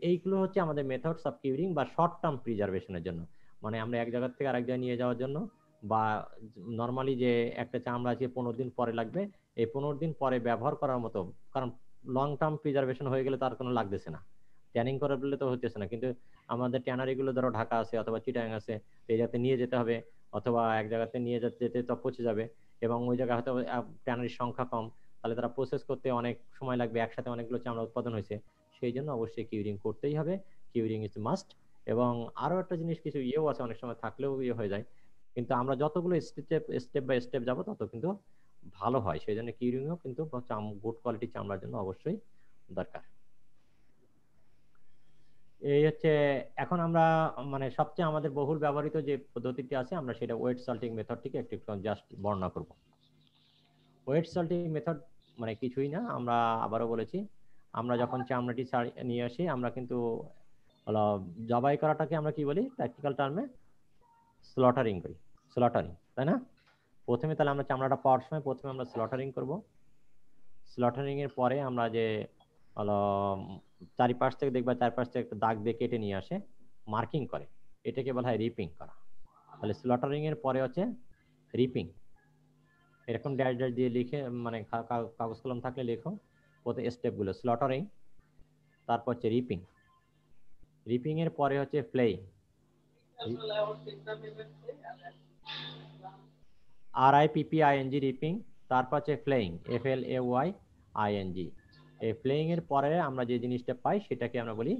এইগুলো হচ্ছে আমাদের মেথডস অফ কিউরিং বা শর্ট টার্ম প্রিজার্ভেশনের জন্য, মানে আমরা এক জায়গা থেকে আরেক জায়গায় নিয়ে যাওয়ার জন্য, বা নর্মালি যে একটা চামড়া আছে 15 দিন পরে লাগবে, এই 15 দিন পরে ব্যবহার করার মতো, কারণ লং টার্ম প্রিজার্ভেশন হয়ে গেলে তার কোনো লাগতেছে না, ট্যানিং করে বললে তো হতেছে না। কিন্তু আমাদের ট্যানারিগুলো ধরো ঢাকা আছে অথবা চিটাং আছে, এই জায়গাতে নিয়ে যেতে হবে, অথবা এক জায়গাতে নিয়ে যেতে তো পচে যাবে, এবং ওই জায়গায় হয়তো ট্যানারির সংখ্যা কম, তাহলে তারা প্রসেস করতে অনেক সময় লাগবে, একসাথে অনেকগুলো চামড়া উৎপাদন হয়েছে। সেই জন্য অবশ্যই কিউরিং করতেই হবে, কিউরিং ইজ মাস্ট। এবং আরো একটা জিনিস কিছু ইয়েও আছে, অনেক সময় থাকলেও ইয়ে হয়ে যায়, কিন্তু আমরা যতগুলো স্টেপ বাই স্টেপ যাবো তত কিন্তু ভালো হয়। সেই জন্য কিউরিংও কিন্তু গুড কোয়ালিটি চামড়ার জন্য অবশ্যই দরকার। এই হচ্ছে এখন আমরা মানে সবচেয়ে আমাদের বহুল ব্যবহৃত যে পদ্ধতিটি আছে, আমরা সেটা ওয়েট সল্টিং মেথডটিকে একটু জাস্ট বর্ণনা করব। ওয়েট সল্টিং মেথড মানে কিছুই না, আমরা আবারও বলেছি, আমরা যখন চামড়াটি নিয়ে আসি, আমরা কিন্তু হলো জবাই করাটাকে আমরা কি বলি প্র্যাকটিক্যাল টার্মে, স্লটারিং করি, স্লটারিং, তাই না? প্রথমে তাহলে আমরা চামড়াটা পাওয়ার সময় প্রথমে আমরা স্লটারিং করব। স্লটারিং এর পরে আমরা যে হলো চারিপাশ থেকে দেখবা চারপাশ থেকে একটা দাগ দিয়ে কেটে নিয়ে আসে মার্কিং করে, এটাকে বলা হয় রিপিং করা। তাহলে স্লটারিং এর পরে হচ্ছে রিপিং। এরকম ড্যাশ ড্যাশ দিয়ে লিখে মানে কাগজ কলম থাকলে লেখো প্রথম স্টেপগুলো। স্লটারিং, তারপর হচ্ছে রিপিং, রিপিং এর পরে হচ্ছে ফ্লেইং, RIPPING রিপিং, তারপর হচ্ছে ফ্লেইং FLAYING। এই ফ্লেইং এর পরে আমরা যে জিনিসটা পাই সেটাকে আমরা বলি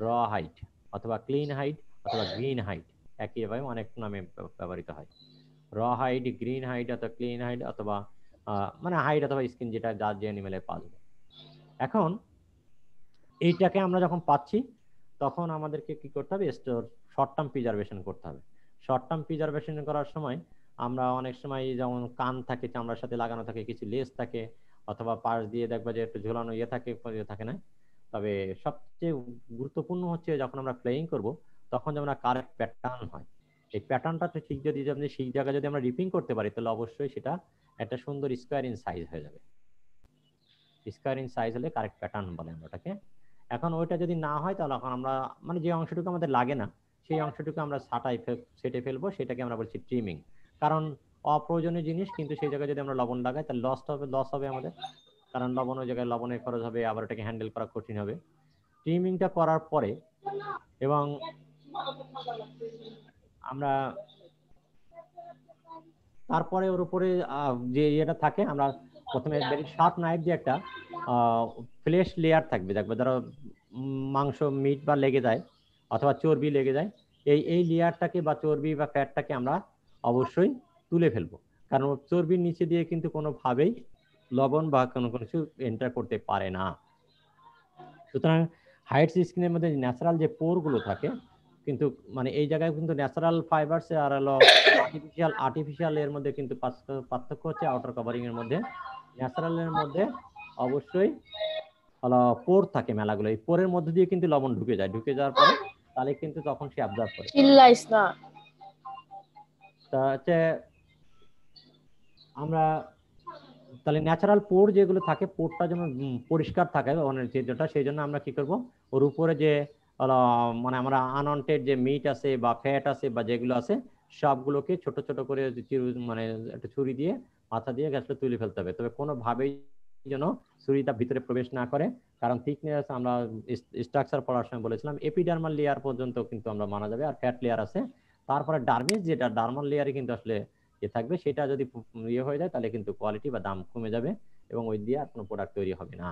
র হাইট অথবা ক্লিন হাইট অথবা গ্রিন হাইট, একইভাবে অনেক নামে ব্যবহৃত হয়। র হাইট, গ্রিন হাইট অথবা ক্লিন হাইট অথবা মানে হাইট অথবা স্কিন, যেটা যার যে অ্যানিমেলে পাওয়া যাবে। এখন এইটাকে আমরা যখন পাচ্ছি তখন আমাদেরকে কি করতে হবে, শর্ট টার্ম প্রিজার্ভেশন করতে হবে। শর্ট টার্ম প্রিজার্ভেশন করার সময় আমরা অনেক সময় যেমন কান থাকে, চামড়ার সাথে লাগানো থাকে, কিছু লেস থাকে, অথবা পাশ দিয়ে দেখবা যে একটু ঝোলানো থাকে না। তবে সবচেয়ে গুরুত্বপূর্ণ হচ্ছে যখন আমরা প্লেয়িং করব তখন যেমন কারেক্ট প্যাটার্ন হয়। এই প্যাটার্নটা ঠিক যদি সেই জায়গায় যদি আমরা রিপিং করতে পারি তাহলে অবশ্যই সেটা একটা সুন্দর স্কোয়ার ইন সাইজ হয়ে যাবে। স্কোয়ার ইন সাইজ হলে কারেক্ট প্যাটার্ন বলে আমরা ওটাকে। এখন ওইটা যদি না হয় তাহলে এখন আমরা মানে যে অংশটুকু আমাদের লাগে না সেই অংশটুকু আমরা সেটে ফেলবো, সেটাকে আমরা বলছি ট্রিমিং। কারণ অপ্রয়োজনীয় জিনিস কিন্তু সেই জায়গায় যদি আমরা লবণ লাগাই তাহলে লস হবে আমাদের, কারণ লবণ ওই জায়গায় লবণের খরচ হবে, আবার ওটাকে হ্যান্ডেল করা কঠিন হবে। ট্রিমিংটা করার পরে এবং আমরা তারপরে ওর উপরে যে ইয়েটা থাকে, আমরা প্রথমে শার্প নাইফ দিয়ে একটা ফ্লেশ লেয়ার থাকবে, দেখবে ধরো মাংস মিট বা লেগে যায় অথবা চর্বি লেগে যায়, এই লেয়ারটাকে বা চর্বি বা ফ্যাটটাকে আমরা অবশ্যই তুলে ফেলবো। কারণ চর্বির নিচে দিয়ে কিন্তু কোনোভাবেই লবণ বা কোনো কিছু এন্টার করতে পারে না। সুতরাং হাইটস স্কিনের মধ্যে ন্যাচারাল যে পোরগুলো থাকে কিন্তু মানে এই জায়গায় কিন্তু ন্যাচারাল ফাইবারস আর হলো আর্টিফিশিয়াল এর মধ্যে কিন্তু পার্থক্য হচ্ছে আউটার কভারিং এর মধ্যে। ন্যাচারাল এর মধ্যে অবশ্যই হলো পোর থাকে মেলাগুলো, এই পোরের মধ্যে দিয়ে কিন্তু লবণ ঢুকে যাওয়ার পরে তাহলে কিন্তু তখন সে অবজার্ভ করে। চিল্লাইস না। তা হচ্ছে আমরা তাহলে ন্যাচারাল পোর যেগুলো থাকে, পোরটা যেন পরিষ্কার থাকে যেটা, সেই জন্য আমরা কি করব, ওর উপরে যে মানে আমরা আনওয়ান্টেড যে মিট আছে বা ফ্যাট আছে বা যেগুলো আছে সবগুলোকে ছোট ছোট করে মানে একটা ছুরি দিয়ে মাথা দিয়ে গ্যাসটা তুলে ফেলতে হবে। তবে কোনোভাবেই যেন ছুরিটা ভিতরে প্রবেশ না করে, কারণ থিকনেস আমরা স্ট্রাকচার পড়ার সময় বলেছিলাম এপিডার্মাল লেয়ার পর্যন্ত কিন্তু আমরা মানা যাবে, আর ফ্যাট লেয়ার আছে। তারপরে ডার্মিস, যেটা ডার্মাল লেয়ারে কিন্তু আসলে থাকবে, সেটা যদি ইয়ে হয়ে যায় তাহলে কিন্তু কোয়ালিটি বা দাম কমে যাবে এবং ওই দিয়ে আর কোনো প্রোডাক্ট তৈরি হবে না।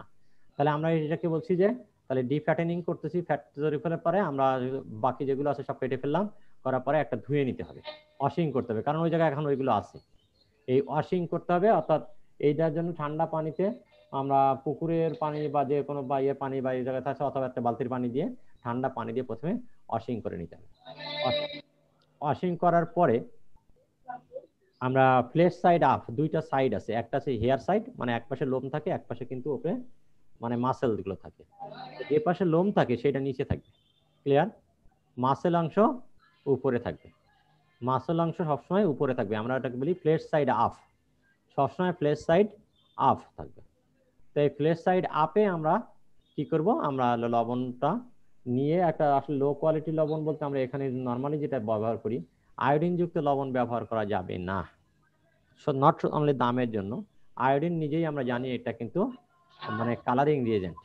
তাহলে আমরা এটাকে বলছি যে তাহলে ডিফ্যাটেনিং করতেছি, ফ্যাট তৈরি ফেলার পরে আমরা বাকি যেগুলো আছে সব কেটে ফেললাম, করার পরে একটা ধুয়ে নিতে হবে, ওয়াশিং করতে হবে, কারণ ওই জায়গায় এখন ওইগুলো আছে, এই ওয়াশিং করতে হবে। অর্থাৎ এইটার জন্য ঠান্ডা পানিতে আমরা পুকুরের পানি বা যে কোনো বা ইয়ের পানি বা এই জায়গাতে আছে অথবা একটা বালতির পানি দিয়ে ঠান্ডা পানি দিয়ে প্রথমে ওয়াশিং করে নিতে হবে। ওয়াশিং করার পরে আমরা ফ্লেশ সাইড আপ, দুইটা সাইড আছে, একটা আছে হেয়ার সাইড মানে এক পাশে লোম থাকে, এক পাশে কিন্তু ওপরে মানে মাসেল গুলো থাকে। যে পাশে লোম থাকে সেটা নিচে থাকবে, ক্লিয়ার? মাসেল অংশ উপরে থাকবে, মাসেল অংশ সবসময় উপরে থাকবে, আমরা এটাকে বলি ফ্লেশ সাইড আপ, সবসময় ফ্লেশ সাইড আপ থাকবে। তো এই ফ্লেশ সাইড আপে আমরা কি করব, আমরা লবণটা নিয়ে একটা আসলে লো কোয়ালিটি লবণ বলতে আমরা এখানে নর্মালি যেটা ব্যবহার করি আয়োডিন যুক্ত লবণ ব্যবহার করা যাবে না, নট অনলি দামের জন্য। আয়োডিন নিজেই আমরা জানি এটা কিন্তু মানে কালারিং রিয়েজেন্ট,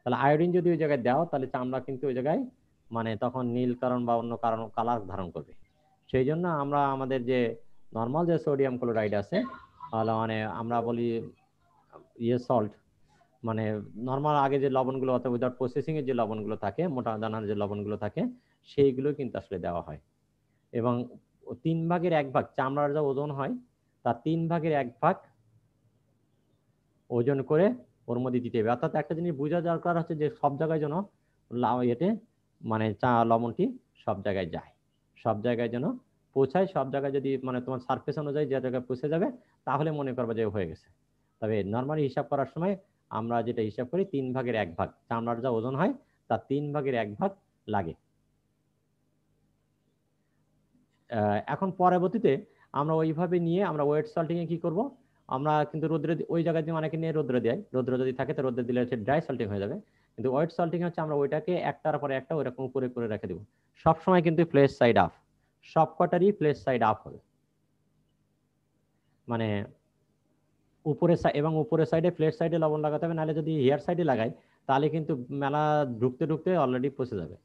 তাহলে আয়োডিন যদি ওই জায়গায় দাও তাহলে চামড়া কিন্তু ওই জায়গায় মানে তখন নীল কারণ বা অন্য কারণ কালার ধারণ করবে। সেই জন্য আমরা আমাদের যে নর্মাল যে সোডিয়াম ক্লোরাইড আছে মানে আমরা বলি ইয়ে সল্ট, মানে নর্মাল আগে যে লবণগুলো অথবা উইদাউট প্রসেসিং এর যে লবণগুলো থাকে, মোটা দানার যে লবণগুলো থাকে সেইগুলো কিন্তু আসলে দেওয়া হয়। এবং 3/1 চামড়ার যা ওজন হয় তার 3/1 ওজন করে ওর মধ্যে দিতে হবে। অর্থাৎ একটা জিনিস বোঝা দরকার হচ্ছে যে সব জায়গায় যেন এতে মানে লবণটি সব জায়গায় যায়, সব জায়গায় যেন পৌঁছায়। সব জায়গায় যদি মানে তোমার সারফেস অনুযায়ী যে জায়গায় পৌঁছে যাবে তাহলে মনে করবে যে হয়ে গেছে। তবে নর্মালি হিসাব করার সময় আমরা যেটা হিসাব করি 3/1 চামড়ার যা ওজন হয় তার 3/1 লাগে। এখন পরবর্তীতে আমরা ওইভাবে নিয়ে আমরা ওয়েট সল্টিং এ কি করব, আমরা কিন্তু রোদ্রে ওই জায়গায় দিয়ে অনেকে নিয়ে রোদ্রে দেয়, রোদ্র যদি থাকে তো রোদ্রে দিলে হচ্ছে ড্রাই সল্টিং হয়ে যাবে। কিন্তু ওয়েট সল্টিং হচ্ছে আমরা ওইটাকে একটার পরে একটা ওইরকম করে করে রেখে দেবো। সবসময় কিন্তু প্লেস সাইড আপ, সব কটারই প্লেস সাইড আপ হবে, মানে উপরে এবং উপরের সাইডে প্লেট সাইডে লবণ লাগাতে হবে, নাহলে যদি হেয়ার সাইডে লাগাই তাহলে কিন্তু মেলা ঢুকতে ঢুকতে অলরেডি পচে যাবে।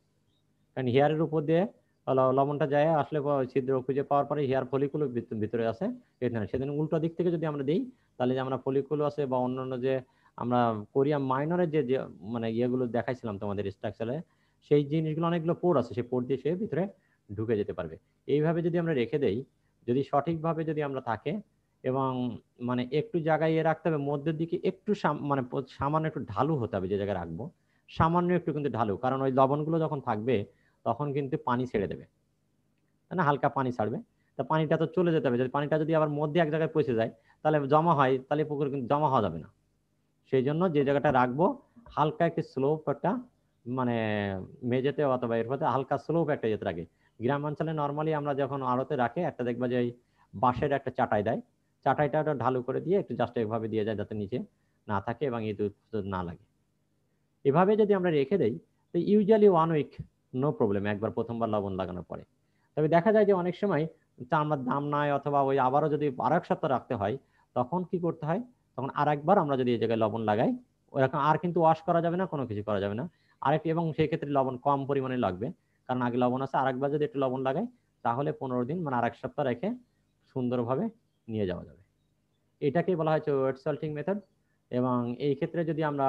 কারণ হেয়ারের উপর দিয়ে লবণটা যায় আসলে ছিদ্র খুঁজে পাওয়ার পরে হেয়ার ফলিকুল ভিতরে আছে এখানে, সেদিন উল্টো দিক থেকে যদি আমরা দিই তাহলে যে আমরা ফলিকুল আছে বা অন্যান্য যে আমরা কোরিয়াম মাইনরের যে মানে ইয়েগুলো দেখাইছিলাম তোমাদের স্ট্রাকচারে, সেই জিনিসগুলো অনেকগুলো পোর আছে, সেই পোর দিয়ে সে ভিতরে ঢুকে যেতে পারবে। এইভাবে যদি আমরা রেখে দেই, যদি সঠিকভাবে যদি আমরা থাকে এবং মানে একটু জায়গায় রাখতে হবে, মধ্যের দিকে একটু মানে সামান্য একটু ঢালু হতে হবে যে জায়গায় রাখবো, সামান্য একটু কিন্তু ঢালু, কারণ ওই লবণগুলো যখন থাকবে তখন কিন্তু পানি ছেড়ে দেবে, তাই না, হালকা পানি ছাড়বে। তা পানিটা তো চলে যেতে হবে, যদি পানিটা যদি আবার মধ্যে এক জায়গায় পৌঁছে যায় তাহলে জমা হয়, তাহলে পুকুরে কিন্তু জমা হওয়া যাবে না। সেই জন্য যে জায়গাটা রাখবো হালকা একটি স্লোপ একটা মানে মেঝেতে অথবা এর মধ্যে হালকা স্লোপ একটা যেতে রাখে। গ্রামাঞ্চলে নর্মালি আমরা যখন আড়তে রাখে একটা দেখবা যে বাঁশের একটা চাটাই দেয়, চাটাইটা ঢালু করে দিয়ে একটু জাস্ট এভাবে দিয়ে যায় যাতে নিচে না থাকে এবং ইঁদুর না লাগে। এভাবে যদি আমরা রেখে দেই তো ইউজুয়ালি 1 উইক নো প্রবলেম, একবার প্রথমবার লবণ লাগানোর পরে। তবে দেখা যায় যে অনেক সময় চামড়ার দাম নাই অথবা ওই আবারও যদি আরেক সপ্তাহ রাখতে হয় তখন কি করতে হয়, তখন আরেকবার আমরা যদি এই জায়গায় লবণ লাগাই ওরকম আর কিন্তু ওয়াশ করা যাবে না, কোনো কিছু করা যাবে না আরেক, এবং সেই ক্ষেত্রে লবণ কম পরিমাণে লাগবে, কারণ আগে লবণ আছে, আরেকবার যদি একটু লবণ লাগাই তাহলে 15 দিন মানে আরেক সপ্তাহ রেখে সুন্দরভাবে নিয়ে যাওয়া যাবে। এটাকেই বলা হয়েছে ওয়েট সল্টিং মেথড। এবং এই ক্ষেত্রে যদি আমরা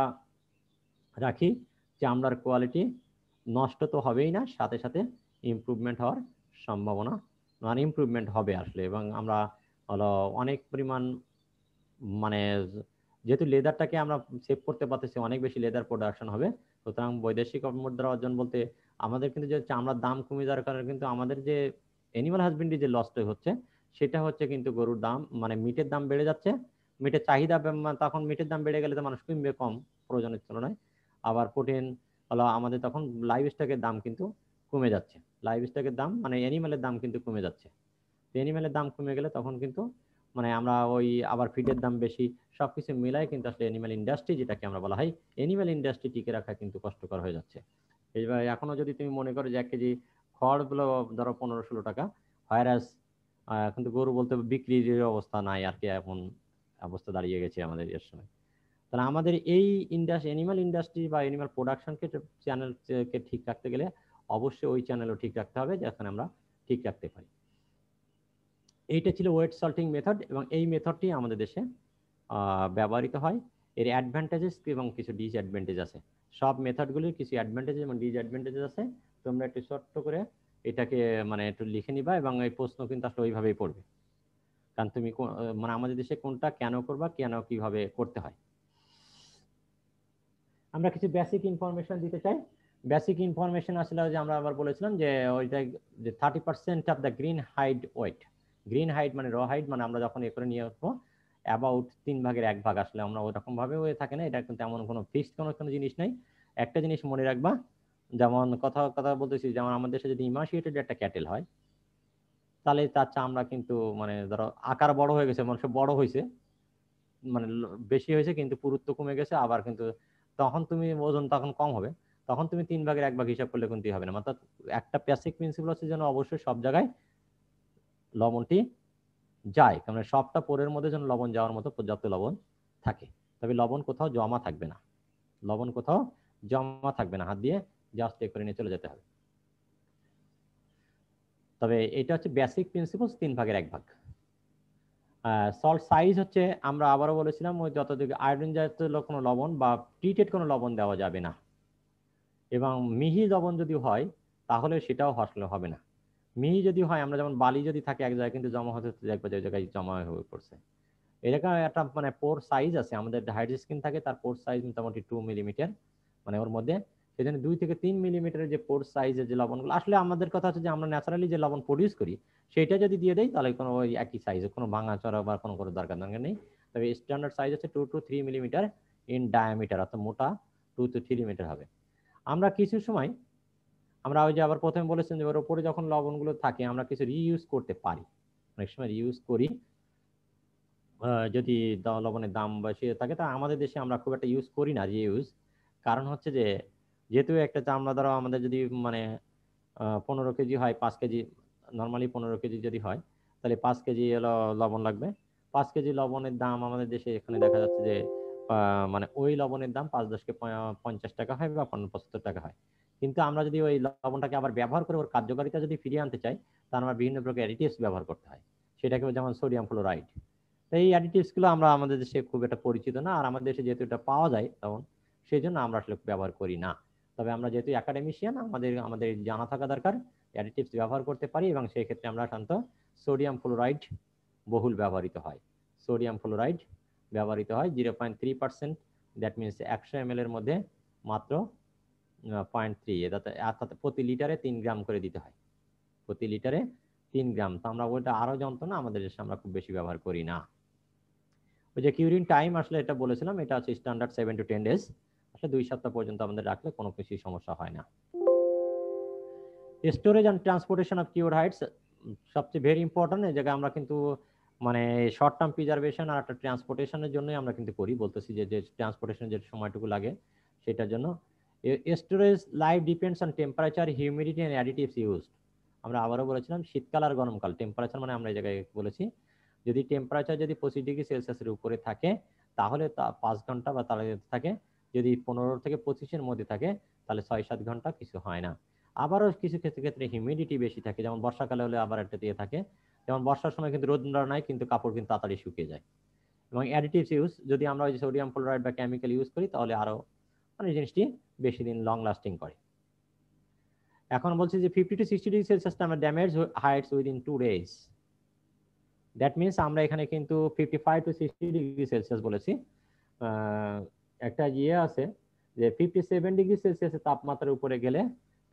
রাখি চামড়ার কোয়ালিটি নষ্ট তো হবেই না, সাথে সাথে ইমপ্রুভমেন্ট হওয়ার সম্ভাবনা মানে ইমপ্রুভমেন্ট হবে আসলে। এবং আমরা হলো অনেক পরিমাণ মানে যেহেতু লেদারটাকে আমরা সেভ করতে পারতেছি, অনেক বেশি লেদার প্রোডাকশন হবে, সুতরাং বৈদেশিক মুদ্রা অর্জন বলতে আমাদের কিন্তু যে চামড়ার দাম কমে যাওয়ার কারণে কিন্তু আমাদের যে অ্যানিমাল হাজবেন্ডারি যে লসটা হচ্ছে সেটা হচ্ছে কিন্তু গরুর দাম মানে মিটের দাম বেড়ে যাচ্ছে, মিটের চাহিদা তখন মিটের দাম বেড়ে গেলে তো মানুষ কিনবে কম প্রয়োজনের তুলনায়, আবার প্রোটিন হলো আমাদের তখন লাইভ স্টকের দাম কিন্তু কমে যাচ্ছে, লাইভ স্টকের দাম মানে অ্যানিমালের দাম কিন্তু কমে যাচ্ছে। অ্যানিমালের দাম কমে গেলে তখন কিন্তু মানে আমরা ওই আবার ফিডের দাম বেশি, সবকিছু মিলাই কিন্তু আসলে অ্যানিমাল ইন্ডাস্ট্রি যেটাকে আমরা বলা হয় অ্যানিমাল ইন্ডাস্ট্রি টিকে রাখা কিন্তু কষ্টকর হয়ে যাচ্ছে। এইবার এখনো যদি তুমি মনে করো যে 1 কেজি খড় গুলো ধরো 15-16 টাকা, ভাইরাস কিন্তু গরু বলতে বিক্রির অবস্থা নাই আর কি, এখন অবস্থা দাঁড়িয়ে গেছে আমাদের এর সময়। তাহলে আমাদের এই অ্যানিমাল ইন্ডাস্ট্রি বা অ্যানিমাল প্রোডাকশনকে চ্যানেলকে ঠিক রাখতে গেলে অবশ্যই ওই চ্যানেলও ঠিক রাখতে হবে যেখানে আমরা ঠিক রাখতে পারি। এইটা ছিল ওয়েট সল্টিং মেথড এবং এই মেথডটি আমাদের দেশে ব্যবহৃত হয়। এর অ্যাডভান্টেজেস এবং কিছু ডিসঅ্যাডভান্টেজ আছে, সব মেথডগুলির কিছু অ্যাডভান্টেজ এবং ডিসঅ্যাডভান্টেজেস আছে। তোমরা একটু ছোট্ট করে এটাকে মানে একটু লিখে নিবা এবং এই প্রশ্ন কিন্তু আসলে ওইভাবেই পড়বে, কারণ তুমি মানে আমাদের দেশে কোনটা কেন করবা, কেন কিভাবে করতে হয়। আমরা কিছু বেসিক ইনফরমেশন দিতে চাই। বেসিক ইনফরমেশন আসলে যে আমরা আবার বলেছিলাম যে ওইটা যে 30% of the green hide weight, green hide মানে র হাইড মানে আমরা যখন এ করে নিয়ে আসবো অ্যাবাউট 3/1 আসলে আমরা ওইরকম ভাবে হয়ে থাকে না, এটা কিন্তু এমন কোনো ফিক্সড কোনো জিনিস নাই। একটা জিনিস মনে রাখবা, যেমন কথা কথা বলতেছি, যেমন আমাদের দেশে যদি ইমাশিয়েটেড একটা ক্যাটেল হয় তাহলে তার চামড়া কিন্তু মানে ধরো আকার বড় হয়ে গেছে, মানুষ বড় হয়েছে মানে বেশি হয়েছে কিন্তু পুরুত্ব কমে গেছে, আবার কিন্তু তখন তুমি ওজন তখন কম হবে, তখন তুমি 3/1 হিসাব করলে কিন্তু হবে না। অর্থাৎ একটা বেসিক প্রিন্সিপাল হচ্ছে যেন অবশ্যই সব জায়গায় লবণটি যায়, কারণ সবটা পোরের মধ্যে যেন লবণ যাওয়ার মতো পর্যাপ্ত লবণ থাকে, তবে লবণ কোথাও জমা থাকবে না, লবণ কোথাও জমা থাকবে না, হাত দিয়ে জাস্ট এ করে নিয়ে চলে যেতে হবে। তবে এটা হচ্ছে বেসিক প্রিন্সিপাল, 3/1। সল্ট সাইজ হচ্ছে আমরা আবারও বলেছিলাম ওই যতটুকু আয়োডিন জাতীয় কোনো লবণ বা ট্রিটেড কোনো লবণ দেওয়া যাবে না, এবং মিহি লবণ যদি হয় তাহলে সেটাও আসলে হবে না। মিহি যদি হয় আমরা যেমন বালি যদি থাকে এক জায়গায় কিন্তু জমা হতে দেখবো যে জায়গায় জমা হয়ে পড়ছে, এরকম একটা মানে পোর সাইজ আছে আমাদের, হাইড স্কিন থাকে তার পোর সাইজ মোটামুটি 2 মিলিমিটার, মানে ওর মধ্যে সেজন্য 2 থেকে 3 মিলিমিটারের যে পোর সাইজের যে লবণগুলো আসলে আমাদের কথা হচ্ছে যে আমরা ন্যাচারালি যে লবণ প্রডিউস করি সেটা যদি দিয়ে দেয় তাহলে কোনো ওই একই সাইজে কোনো ভাঙা চড়া বা কোনো দরকার নেই। তবে স্ট্যান্ডার্ড সাইজ হচ্ছে 2 to 3 মিলিমিটার ইন ডায়ামিটার, অর্থাৎ মোটা 2 to 3 মিটার হবে। আমরা কিছু সময় আমরা ওই যে আবার প্রথমে বলেছেন যে ওর উপরে যখন লবণগুলো থাকে আমরা কিছু রিইউজ করতে পারি, অনেক সময় রিইউজ করি, যদি লবণের দাম বেশি থাকে তা আমাদের দেশে আমরা খুব একটা ইউজ করি না রিইউজ। কারণ হচ্ছে যে যেহেতু একটা চামড়া ধরো আমাদের যদি মানে 15 কেজি হয়, 5 কেজি, নর্মালি 15 কেজি যদি হয় তাহলে 5 কেজি হলো লবণ লাগবে। 5 কেজি লবণের দাম আমাদের দেশে এখানে দেখা যাচ্ছে যে মানে ওই লবণের দাম 5-10 কে 50 টাকা হয় বা 75 টাকা হয়। কিন্তু আমরা যদি ওই লবণটাকে আবার ব্যবহার করে ওর কার্যকারিতা যদি ফিরিয়ে আনতে চাই, তাহলে আমরা বিভিন্ন প্রকার অ্যাডিটিভস ব্যবহার করতে হয়। সেটাকে যেমন সোডিয়াম ফ্লোরাইড। এই অ্যাডিটিভস গুলো আমরা আমাদের দেশে খুব একটা পরিচিত না, আর আমাদের দেশে যেহেতু এটা পাওয়া যায় তখন সেই জন্য আমরা আসলে ব্যবহার করি না। তবে আমরা যেহেতু একাডেমিশিয়ান, আমাদের আমাদের জানা থাকা দরকার অ্যাডিটিভস ব্যবহার করতে পারি, এবং সেই ক্ষেত্রে আমরা সাধারণত সোডিয়াম ফ্লোরাইড বহুল ব্যবহৃত হয়। সোডিয়াম ফ্লোরাইড ব্যবহৃত হয় 0.3%, দ্যাট মিনস 100 ml এর মধ্যে মাত্র 0.3, অর্থাৎ প্রতি লিটারে 3 গ্রাম করে দিতে হয়। প্রতি লিটারে 3 গ্রাম। তো আমরা ওইটা আরো জানতো না, আমাদের দেশে আমরা খুব বেশি ব্যবহার করি না। ওই যে কিউরিং টাইম আসলে এটা বলেছিলাম, এটা হচ্ছে স্ট্যান্ডার্ড 7 to 10 days। আসলে 2 সপ্তাহ পর্যন্ত আমাদের রাখলে কোনো কিছুই সমস্যা হয় না। Storage and transportation of cure hides সবচেয়ে ভেরি ইম্পর্টেন্ট। এই জায়গায় আমরা কিন্তু মানে শর্ট টার্ম প্রিজার্ভেশন আর একটা ট্রান্সপোর্টেশনের জন্যই আমরা কিন্তু করি, বলতেছি যে ট্রান্সপোর্টেশনের যে সময়টুকু লাগে সেটার জন্য। Storage life depends on temperature, humidity and additives used. আমরা আবারও বলেছিলাম শীতকাল আর গরমকাল। টেম্পারেচার মানে আমরা এই জায়গায় বলেছি যদি টেম্পারেচার যদি 25 ডিগ্রি সেলসিয়াসের উপরে থাকে তাহলে তা 5 ঘন্টা বা তার থাকে। যদি 15 থেকে 25-এর মধ্যে থাকে তাহলে 6-7 ঘন্টা, কিছু হয় না। আবারও কিছু ক্ষেত্রে হিউমিডিটি বেশি থাকে, যেমন বর্ষাকালে হলে আবার একটা দিয়ে থাকে। যেমন বর্ষার সময় কিন্তু রোদ নাই, কিন্তু কাপড় কিন্তু তাড়াতাড়ি শুকিয়ে যায়। এবং অ্যাডিটিভস ইউজ যদি আমরা ওই সোডিয়াম ফ্লোরাইড বা কেমিক্যাল ইউজ করি তাহলে আরো মানে জিনিসটি বেশি দিন লং লাস্টিং করে। এখন বলছি যে 50 to 60 degree Celsius damage Heights within 2 days। That means আমরা এখানে কিন্তু 55 to 60 ডিগ্রি সেলসিয়াস বলেছি। একটা ইয়ে আছে যে 57 ডিগ্রি সেলসিয়াসের তাপমাত্রার উপরে গেলে,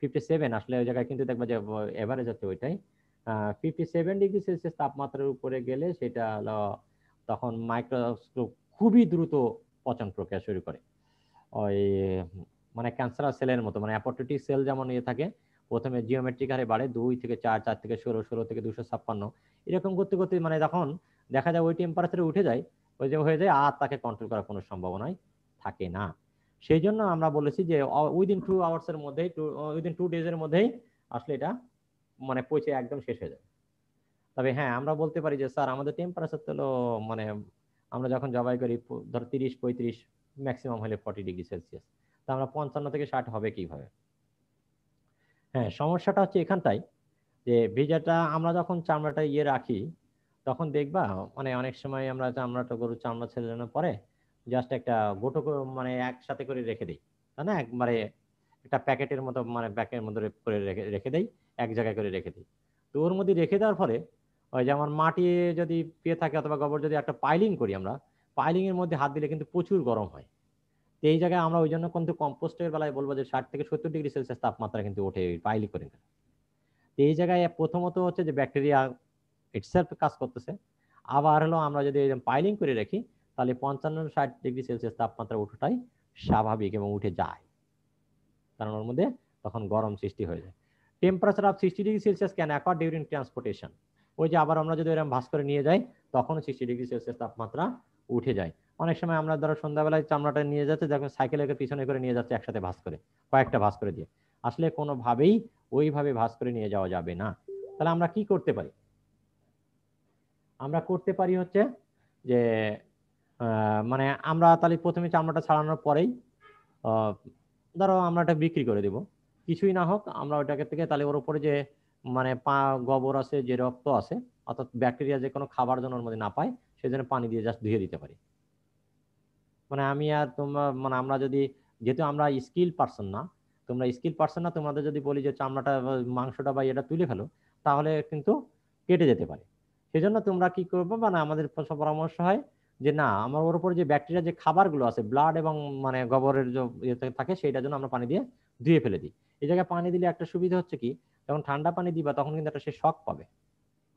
57 আসলে ওই জায়গায় কিন্তু দেখবা যে এভারেজ হচ্ছে ওইটাই। 57 ডিগ্রি সেলসিয়াস তাপমাত্রার উপরে গেলে সেটা হলো তখন মাইক্রোস্কোপ খুবই দ্রুত পচন প্রক্রিয়া শুরু করে। ওই মানে ক্যান্সারাস সেলের মতো, মানে অ্যাপোপ্টোটিক সেল যেমন ইয়ে থাকে, প্রথমে জিওমেট্রিক হারে বাড়ে 2 থেকে 4, 4 থেকে 16, 16 থেকে 256, এরকম করতে করতে মানে যখন দেখা যায় ওই টেম্পারেচারে উঠে যায়, ওই যে হয়ে যায় আর তাকে কন্ট্রোল করার কোনো সম্ভাবনাই থাকে না। সেই জন্য আমরা বলেছি যে উইদিন 2 আওয়ার্স এর মধ্যেই, উইদিন 2 days এর মধ্যেই আসলে এটা মানে পচে একদম শেষ হয়ে যায়। তবে হ্যাঁ, আমরা বলতে পারি যে স্যার আমাদের টেম্পারেচার তো মানে আমরা যখন জবাই করি ধর 30-35, ম্যাক্সিমাম হলে 40 ডিগ্রি সেলসিয়াস, তা আমরা 55 থেকে 60 হবে কিভাবে? হ্যাঁ, সমস্যাটা হচ্ছে এখানটাই যে ভেজাটা আমরা যখন চামড়াটা ইয়ে রাখি তখন দেখবা মানে অনেক সময় আমরা চামড়াটা গরুর চামড়া ছেড়ানোর পরে জাস্ট একটা গোটো মানে একসাথে করে রেখে দিই, তাই না? একবারে একটা প্যাকেটের মতো মানে ব্যাগের মধ্যে করে রেখে রেখে দেই, এক জায়গায় করে রেখে দিই। তো ওর মধ্যে রেখে দেওয়ার পরে ওই যেমন মাটি যদি পেয়ে থাকে অথবা গোবর যদি একটা পাইলিং করি, আমরা পাইলিং এর মধ্যে হাত দিলে কিন্তু প্রচুর গরম হয়। তো এই জায়গায় আমরা ওই জন্য কিন্তু কম্পোস্টের বেলায় বলবো যে 60 থেকে 70 ডিগ্রি সেলসিয়াস তাপমাত্রা কিন্তু ওঠে পাইলি করে। তো এই জায়গায় প্রথমত হচ্ছে যে ব্যাকটেরিয়া ইটসেলফ কাজ করতেছে। আবার হলো আমরা যদি পাইলিং করে রাখি তাহলে 55-60 ডিগ্রি সেলসিয়াস তাপমাত্রা ওঠাটাই স্বাভাবিক এবং উঠে যায়, কারণ ওর মধ্যে তখন গরম সৃষ্টি হয়ে যায়। Temperature of 60 degree celsius can occur during transportation. ওই যে আবার আমরা যদি এরকম ভাঁজ করে নিয়ে যাই তখনও 60 ডিগ্রি সেলসিয়াস তাপমাত্রা উঠে যায়। অনেক সময় আমরা ধরো সন্ধ্যাবেলায় চামড়াটা নিয়ে যাচ্ছে, যখন সাইকেলের পিছনে করে নিয়ে যাচ্ছে একসাথে ভাঁজ করে, কয়েকটা ভাঁজ করে দিয়ে, আসলে কোনোভাবেই ওইভাবে ভাঁজ করে নিয়ে যাওয়া যাবে না। তাহলে আমরা কি করতে পারি? আমরা করতে পারি হচ্ছে যে মানে আমরা তাহলে প্রথমে চামড়াটা ছাড়ানোর পরেই ধরো আমরা এটা বিক্রি করে দেব, কিছুই না হোক আমরা ওইটাকে থেকে তাহলে ওর উপরে যে মানে গোবর আছে, যে রক্ত আছে, অর্থাৎ ব্যাকটেরিয়া যে কোনো খাবার জন্য ওর মধ্যে না পায় সেজন্য পানি দিয়ে জাস্ট ধুয়ে দিতে পারি। মানে আমি আর তোমরা মানে আমরা যদি, যেহেতু আমরা স্কিল পারসন না, তোমরা স্কিল পারসন না, তোমাদের যদি বলি যে চামড়াটা মাংসটা বা এটা তুলে ফেলো তাহলে কিন্তু কেটে যেতে পারে। সেজন্য তোমরা কি করবে, মানে আমাদের পরামর্শ হয় যে না, আমার ওর উপরে যে ব্যাকটেরিয়া যে খাবারগুলো আছে ব্লাড এবং মানে গোবরের যে ইয়েতে থাকে সেইটার জন্য আমরা পানি দিয়ে ধুয়ে ফেলে দিই। এই জায়গায় পানি দিলে একটা সুবিধা হচ্ছে কি, যখন ঠান্ডা পানি দিবা তখন কিন্তু একটা সে শক পাবে,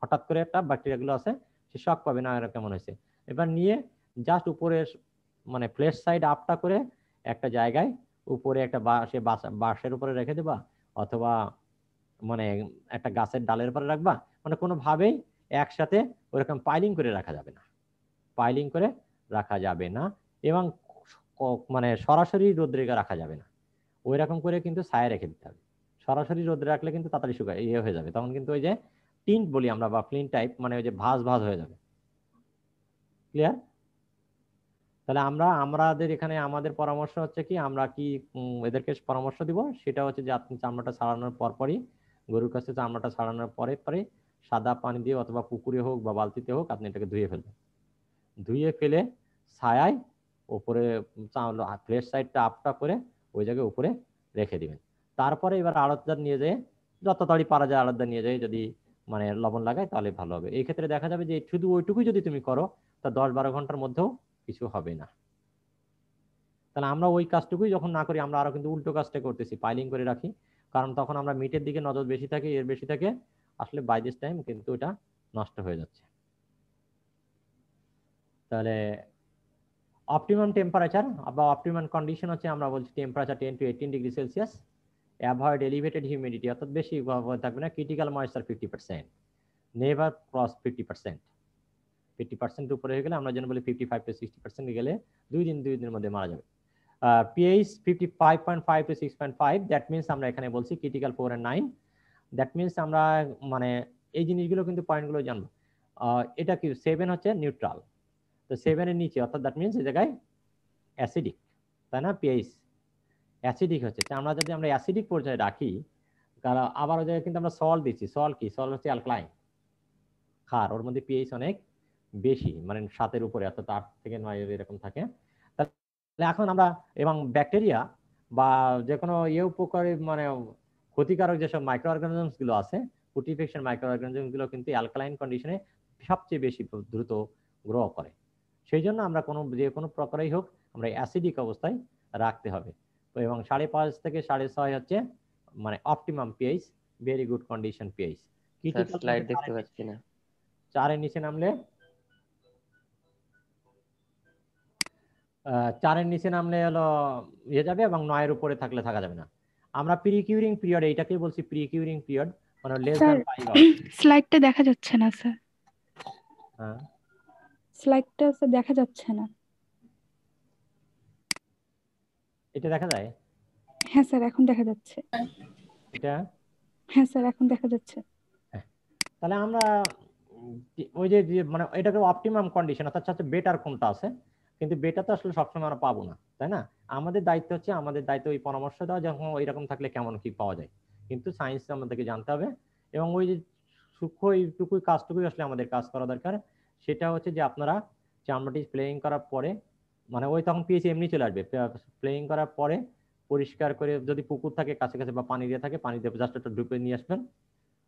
হঠাৎ করে একটা ব্যাকটেরিয়াগুলো আছে সে শক পাবে না এরা কেমন হয়েছে। এবার নিয়ে জাস্ট উপরে মানে ফ্লেশ সাইড আপটা করে একটা জায়গায় উপরে একটা বাঁশের উপরে রেখে দেবা, অথবা মানে একটা গাছের ডালের উপরে রাখবা, মানে কোনোভাবেই একসাথে ওরকম পাইলিং করে রাখা যাবে না। পাইলিং করে রাখা যাবে না, এবং মানে সরাসরি রোদ্রে রাখা যাবে না। ওই রকম করে কিন্তু ছায়া রেখে দিতে হবে। সরাসরি রোদ্রে রাখলে কিন্তু তাড়াতাড়ি শুকায় হয়ে যাবে, তখন কিন্তু ওই যে টিন্ট বলি আমরা বা ফ্লিন টাইপ, মানে ওই যে ভাঁজ ভাঁজ হয়ে যাবে। ক্লিয়ার? তাহলে আমাদের এখানে আমাদের পরামর্শ হচ্ছে কি, আমরা কি এদেরকে পরামর্শ দিব সেটা হচ্ছে যে আপনি চামড়াটা ছাড়ানোর পরপরই, গরুর কাছে চামড়াটা ছাড়ানোর পরে পরে সাদা পানি দিয়ে অথবা পুকুরে হোক বা বালতিতে হোক আপনি এটাকে ধুয়ে ফেলবেন। ধুয়ে ফেলে ছায়ায় উপরে ফ্রেশ সাইডটা আপটা করে ওই জায়গায় উপরে রেখে দিবেন। তারপরে এবার আড়তদার নিয়ে যেয়ে যত তাড়াতাড়ি পারা যায় আড়তদার নিয়ে যেয়ে যদি মানে লবণ লাগায় তাহলে ভালো হবে। এই ক্ষেত্রে দেখা যাবে যে শুধু ওইটুকুই যদি তুমি করো তা 10-12 ঘন্টার মধ্যেও কিছু হবে না। তাহলে আমরা ওই কাজটুকুই যখন না করি, আমরা আরো কিন্তু উল্টো কাজটা করতেছি, পাইলিং করে রাখি, কারণ তখন আমরা মিটের দিকে নজর বেশি থাকে, এর বেশি থাকে, আসলে বাই দিস টাইম কিন্তু এটা নষ্ট হয়ে যাচ্ছে। তাহলে অপটিমাম টেম্পারেচার বা অপটিমাম কন্ডিশন হচ্ছে আমরা বলছি temperature 10 to 18 degree Celsius, avoid elevated humidity, অর্থাৎ বেশি থাকবে না, ক্রিটিক্যাল ময়েশ্চার 50%, নেভার ক্রস 50%। 50% উপরে হয়ে গেলে আমরা যেন বলি 55 to 60% গেলে 2 দিনের মধ্যে মারা যাবে। pH 55.5 to 6.5, দ্যাট মিনস আমরা এখানে বলছি ক্রিটিক্যাল 4 and 9, দ্যাট মিনস আমরা মানে এই জিনিসগুলো কিন্তু পয়েন্টগুলো জানবো। এটা কি 7 হচ্ছে নিউট্রাল, তো 7 এর নিচে অর্থাৎ দ্যাট মিনস এই জায়গায় অ্যাসিডিক, তাই না? pH অ্যাসিডিক হচ্ছে, আমরা যদি আমরা অ্যাসিডিক পর্যায়ে রাখি, কারণ আবার ওই জায়গায় কিন্তু আমরা সল্ট দিচ্ছি, সল্ট কি, সল্ট হচ্ছে অ্যালকালাইন ক্ষার, ওর মধ্যে pH অনেক বেশি, মানে 7 উপরে, অর্থাৎ 8 থেকে 9 এরকম থাকে। তাহলে এখন আমরা এবং ব্যাকটেরিয়া বা যে কোনো উপকারী মানে ক্ষতিকারক যেসব মাইক্রো অর্গানিজমস গুলো আছে, পুটিফিকেশন মাইক্রো অর্গানিজমস গুলো কিন্তু অ্যালকালাইন কন্ডিশনে সবচেয়ে বেশি দ্রুত গ্রো করে। সেই জন্য আমরা যে কোনো প্রকারেই হোক আমরা অ্যাসিডিক অবস্থায় রাখতে হবে। তো এবং 5.5 থেকে 6.5 হচ্ছে মানে optimum pH, very good condition pH। Slide দেখতে পাচ্ছি না। 4 এর নিচে নামলে 4 এর নিচে নামলে হলো যাবে, এবং 9 এর উপরে থাকলে থাকা যাবে না। আমরা প্রিকিউরিং পিরিয়ড, এইটাকেই বলছি প্রিকিউরিং পিরিয়ড, মানে লেস দ্যান 5 আওয়ার্স। স্লাইডটা দেখা যাচ্ছে না স্যার, হ্যাঁ স্লাইডটা স্যার দেখা যাচ্ছে না। এটা দেখা যায়? হ্যাঁ স্যার এখন দেখা যাচ্ছে। এটা হ্যাঁ স্যার এখন দেখা যাচ্ছে। তাহলে আমরা ওই যে মানে এটাকে অপটিমাম কন্ডিশন অর্থাৎ বেটার কোনটা আছে, কিন্তু বেটার তো আসলে সবসময় আমরা পাবো না, তাই না? আমাদের দায়িত্ব হচ্ছে ওই পরামর্শ দেওয়া, যখন এরকম থাকলে কেমন কি পাওয়া যায়, কিন্তু সায়েন্স আমাদেরকে জানতে হবে। এবং ওই যে সূক্ষ্ম এইটুকুই কাজটুকুই আসলে আমাদের কাজ করা দরকার, সেটা হচ্ছে যে আপনারা চামড়াটি প্লেয়িং করার পরে, মানে ওই তখন পিএইচ এমনি চলে আসবে, প্লেয়িং করার পরে পরিষ্কার করে, যদি পুকুর থাকে কাছে কাছে বা পানি দিয়ে থাকে, পানি দিয়ে জাস্ট একটু ডুবে নিয়ে আসবেন,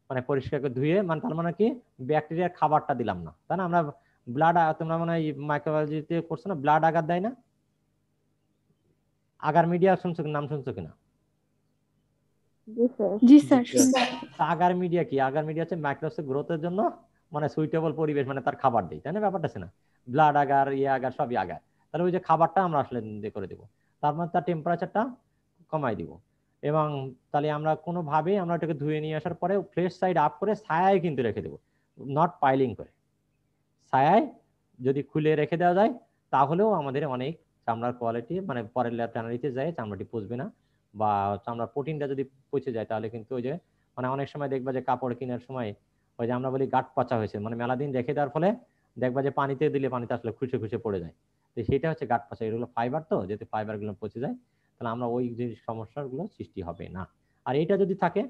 মানে পরিষ্কার করে ধুয়ে, মানে তার মানে কি ব্যাকটেরিয়ার খাবারটা দিলাম না, তাই না? আমরা ব্লাড, তোমরা মনে হয় মাইক্রোবায়োলজিতে করছো না, ব্লাড আগার দেয় না? আগার মিডিয়া নাম শুনছো কিনা? জি স্যার। আগার মিডিয়া কি? আগার মিডিয়া হচ্ছে মাইক্রোসের গ্রোথের জন্য মানে সুইটেবল পরিবেশ, মানে তার খাবার দেয়, তাই না? ব্যাপারটা আছে না, ব্লাড আগার, আগার সবই আগার। তাহলে ওই যে খাবারটা আমরা আসলে করে দেবো, তারপর তার টেম্পারেচারটা কমাই দিব, এবং তাহলে আমরা কোনোভাবেই আমরা এটাকে ধুয়ে নিয়ে আসার পরে ফ্রেশ সাইড আপ করে ছায়ায় কিন্তু রেখে দেবো, নট পাইলিং করে। ছায়ায় যদি খুলে রেখে দেওয়া যায় তাহলেও আমাদের অনেক চামড়ার কোয়ালিটি, মানে পরের ট্যানারিতে যায় চামড়াটি পচবে না, বা চামড়ার প্রোটিনটা যদি পচে যায় তাহলে কিন্তু ওই যে মানে অনেক সময় দেখবা যে কাপড় কেনার সময় ওই যে আমরা বলি গাঁট পচা হয়েছে, মানে মেলা দিন রেখে দেওয়ার ফলে দেখবা যে পানিতে দিলে পানিতে আসলে খুশে খুশে পড়ে যায়, তো সেটা হচ্ছে গাঁট পচা। এগুলো ফাইবার, তো যেহেতু ফাইবার গুলো পচে যায় তাহলে আমরা ওই যে সমস্যাগুলো সৃষ্টি হবে না। আর এটা যদি থাকে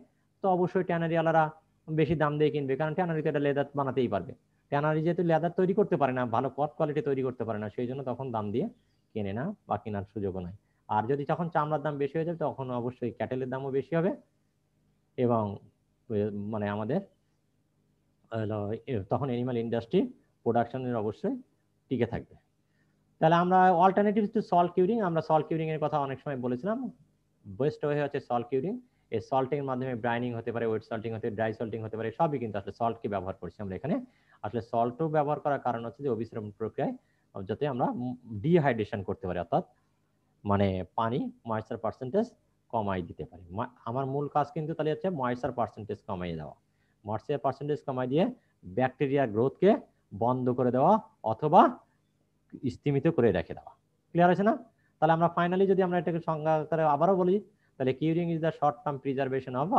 তো অবশ্যই ট্যানারিওয়ালারা বেশি দাম দিয়ে কিনবে, কারণ ট্যানারিতে এটা লেদার বানাতেই পারবে। ট্যানারি যেহেতু লেদার তৈরি করতে পারে না, ভালো কট কোয়ালিটি তৈরি করতে পারে না, সেই জন্য তখন দাম দিয়ে কেনে না বা কেনার সুযোগও নাই। আর যদি তখন চামড়ার দাম বেশি হয়ে যাবে তখন অবশ্যই ক্যাটেলের দামও বেশি হবে, এবং মানে আমাদের তখন অ্যানিমাল ইন্ডাস্ট্রি প্রোডাকশনের অবশ্যই টিকে থাকবে। তাহলে আমরা অল্টারনেটিভ টু সল্ট কিউরিং, আমরা সল্ট কিউরিং এর কথা অনেক সময় বলেছিলাম। বেস্ট ওয়ে হচ্ছে সল্ট কিউরিং। এই সল্টিং এর মাধ্যমে ব্রাইনিং হতে পারে, ওয়েট সল্টিং হতে পারে, ড্রাই সল্টিং হতে পারে, সবই কিন্তু আসলে সল্টকে ব্যবহার করছি আমরা এখানে। আসলে সল্টও ব্যবহার করার কারণ হচ্ছে যে অভিসরণ প্রক্রিয়ায় যাতে আমরা ডিহাইড্রেশন করতে পারি, অর্থাৎ মানে পানি ময়েশ্চার পার্সেন্টেজ কমাই দিতে পারি। আমার মূল কাজ কিন্তু তাহলে হচ্ছে ময়েশ্চার পার্সেন্টেজ কমাই দেওয়া, ময়েশ্চার পার্সেন্টেজ কমাই দিয়ে ব্যাকটেরিয়ার গ্রোথকে বন্ধ করে দেওয়া, অথবা স্তিমিত করে রেখে দেওয়া। ক্লিয়ার আছে না? তাহলে আমরা ফাইনালি যদি আমরা এটাকে সংজ্ঞা আকারে আবারও বলি, তাহলে curing is the short term preservation of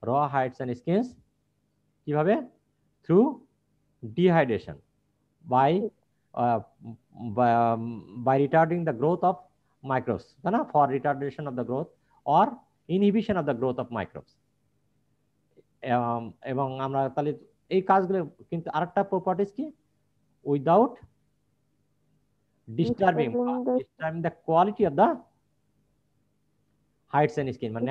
raw hides and skins. কিভাবে? Through dehydration by by retarding the growth of microbes, তাই না? For retardation of the growth or inhibition of the growth of microbes. এবং আমরা তাহলে এই কাজগুলো, কিন্তু আরেকটা প্রপার্টিজ কি? Without disturbing the quality of the hides and skin, মানে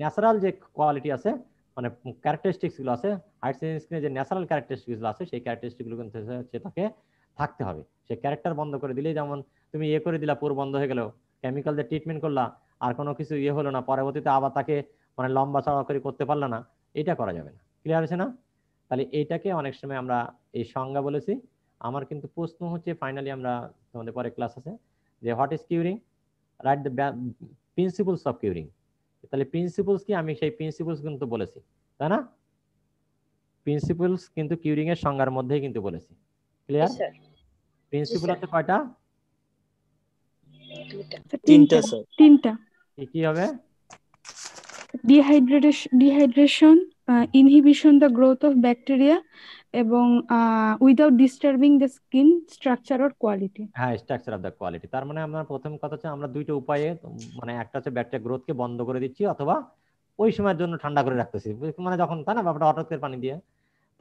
ন্যাচারাল যে কোয়ালিটি আছে, মানে ক্যারেক্টারিস্টিক্স গুলো আছে হাইডস এন্ড স্কিনের, যে ন্যাচারাল ক্যারেক্টারিস্টিক্স গুলো আছে, সেই ক্যারেক্টারিস্টিক গুলো কিন্তু সেটাকে থাকতে হবে। সে ক্যারেক্টার বন্ধ করে দিলেই, যেমন তুমি করে দিলা, পুরো বন্ধ হয়ে গেল, কেমিক্যাল দিয়ে ট্রিটমেন্ট করলা, আর কোনো কিছু হলো না, পরবর্তীতে আবার তাকে মানে লম্বা চড়া করে করতে পারলা না, এটা করা যাবে না। ক্লিয়ার আছে না? তাহলে এইটাকে অনেক সময় আমরা এই সংজ্ঞা বলেছি। আমার কিন্তু প্রশ্ন হচ্ছে ফাইনালি, আমরা তোমাদের পরে ক্লাস আছে যে what is curing, write the principles of curing. তাহলে প্রিন্সিপলস কি? আমি সেই প্রিন্সিপলস কিন্তু বলেছি, তাই না? প্রিন্সিপলস কিন্তু কিউরিং এর সংজ্ঞার মধ্যেই কিন্তু বলেছি। ক্লিয়ার? প্রিন্সিপল আছে কয়টা? তিনটা। কি হবে? Dehydration, inhibition the growth of bacteria, এবং without disturbing the skin structure or quality. হ্যাঁ, স্ট্রাকচার অফ দ্য কোয়ালিটি। তার মানে আমরা প্রথম কথা হচ্ছে আমরা দুইটা উপায়ে, মানে একটা হচ্ছে ব্যাকটেরিয়া গ্রোথকে বন্ধ করে দিচ্ছি, অথবা ওই সময়ের জন্য ঠান্ডা করে রাখতেছি, মানে যখন, তাই না, ব্যাপারটা হঠাৎ করে পানি দিয়ে।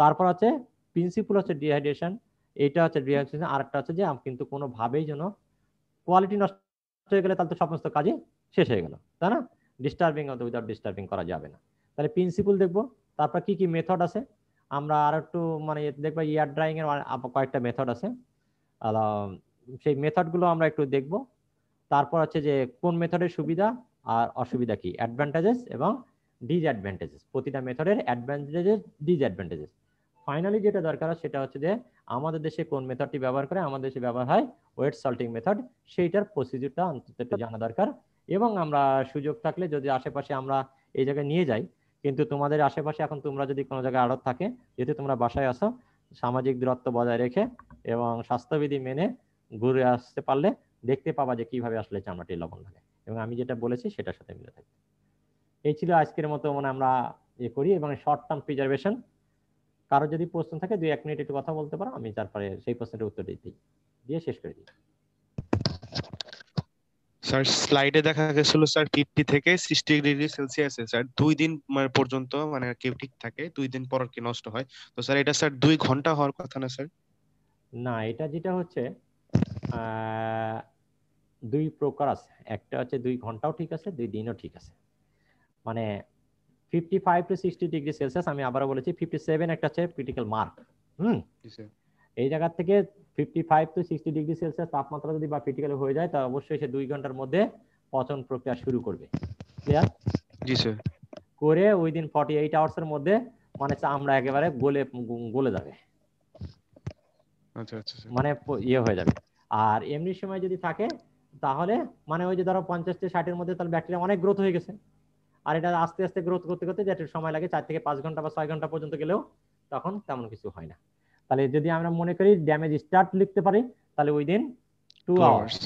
তারপর হচ্ছে প্রিন্সিপল হচ্ছে ডিহাইড্রেশন, এটা হচ্ছে ডিহাইড্রেশন। আর একটা হচ্ছে যে কিন্তু কোনোভাবেই যেন কোয়ালিটি নষ্ট হয়ে গেলে তাহলে তো সমস্ত কাজই শেষ হয়ে গেল, তাই না? ডিস্টার্বিং অথবা উইদাউট ডিস্টার্বিং করা যাবে না। তাহলে প্রিন্সিপল দেখবো, তারপর কি কি মেথড আছে আমরা আর একটু মানে দেখবো। এয়ার ড্রাইং এর কয়েকটা মেথড আছে, সেই মেথডগুলো আমরা একটু দেখব। তারপর হচ্ছে যে কোন মেথডের সুবিধা আর অসুবিধা কি, অ্যাডভান্টেজেস এবং ডিসঅ্যাডভান্টেজেস, প্রতিটা মেথডের অ্যাডভান্টেজেস ডিসঅ্যাডভান্টেজেস। ফাইনালি যেটা দরকার সেটা হচ্ছে যে আমাদের দেশে কোন মেথডটি ব্যবহার করে, আমাদের দেশে ব্যবহার হয় ওয়েট সল্টিং মেথড, সেইটার প্রসিডিউরটা অন্তত একটু জানা দরকার। এবং আমরা সুযোগ থাকলে যদি আশেপাশে আমরা এই জায়গায় নিয়ে যাই, কিন্তু তোমাদের আশেপাশে এখন তোমরা যদি কোনো জায়গায় আড়ত থাকে, যেহেতু তোমরা বাসায় আসো, সামাজিক দূরত্ব বজায় রেখে এবং স্বাস্থ্যবিধি মেনে ঘুরে আসতে পারলে দেখতে পাবা যে কিভাবে আসলে চামড়াটি লবণ লাগে, এবং আমি যেটা বলেছি সেটার সাথে মিলে থাকে। এই ছিল আজকের মতো, মানে আমরা করি। এবং শর্ট টার্ম প্রিজার্ভেশন, কারো যদি প্রশ্ন থাকে 2-1 মিনিট একটু কথা বলতে পারো, আমি তারপরে সেই প্রশ্নের উত্তর দিয়ে শেষ করে দিই। স্যার স্লাইডে দেখা গেছিল স্যার 50 থেকে 60 ডিগ্রি সেলসিয়াসে স্যার 2 দিন মানে পর্যন্ত মানে কেউটিক থাকে, 2 দিন পর কি নষ্ট হয়। তো স্যার এটা স্যার 2 ঘন্টা হওয়ার কথা না স্যার? না, এটা যেটা হচ্ছে 2 প্রকার আছে। একটা হচ্ছে 2 ঘন্টাও ঠিক আছে, 2 দিনও ঠিক আছে। মানে 55 to 60 ডিগ্রি সেলসিয়াস, আমি আবারও বলেছি 57 একটা হচ্ছে ক্রিটিক্যাল মার্ক। এই জায়গা থেকে 55 to 60 ডিগ্রি সেলসিয়াস তাপমাত্রা যদি বা ক্রিটিক্যাল হয়ে যায়, তা অবশ্যই সে 2 ঘন্টার মধ্যে পচন প্রক্রিয়া শুরু করবে। ক্লিয়ার? জি স্যার। করে উইদিন 48 আওয়ার্স এর মধ্যে মানে চামড়া একেবারে গলে যাবে, আচ্ছা আচ্ছা মানে হয়ে যাবে। আর এমনি সময় যদি থাকে তাহলে মানে ওই যে ধরো 50 থেকে 60 এর মধ্যে, তাহলে ব্যাকটেরিয়া অনেক গ্রোথ হয়ে গেছে। আর এটা আস্তে আস্তে গ্রোথ করতে করতে যেটা সময় লাগে 4 থেকে 5 ঘন্টা বা 6 ঘন্টা পর্যন্ত গেলেও তখন তেমন কিছু হয় না। তাহলে যদি আমরা মনে করি ড্যামেজ স্টার্ট লিখতে পারি, তাহলে উইদিন 2 আওয়ার্স।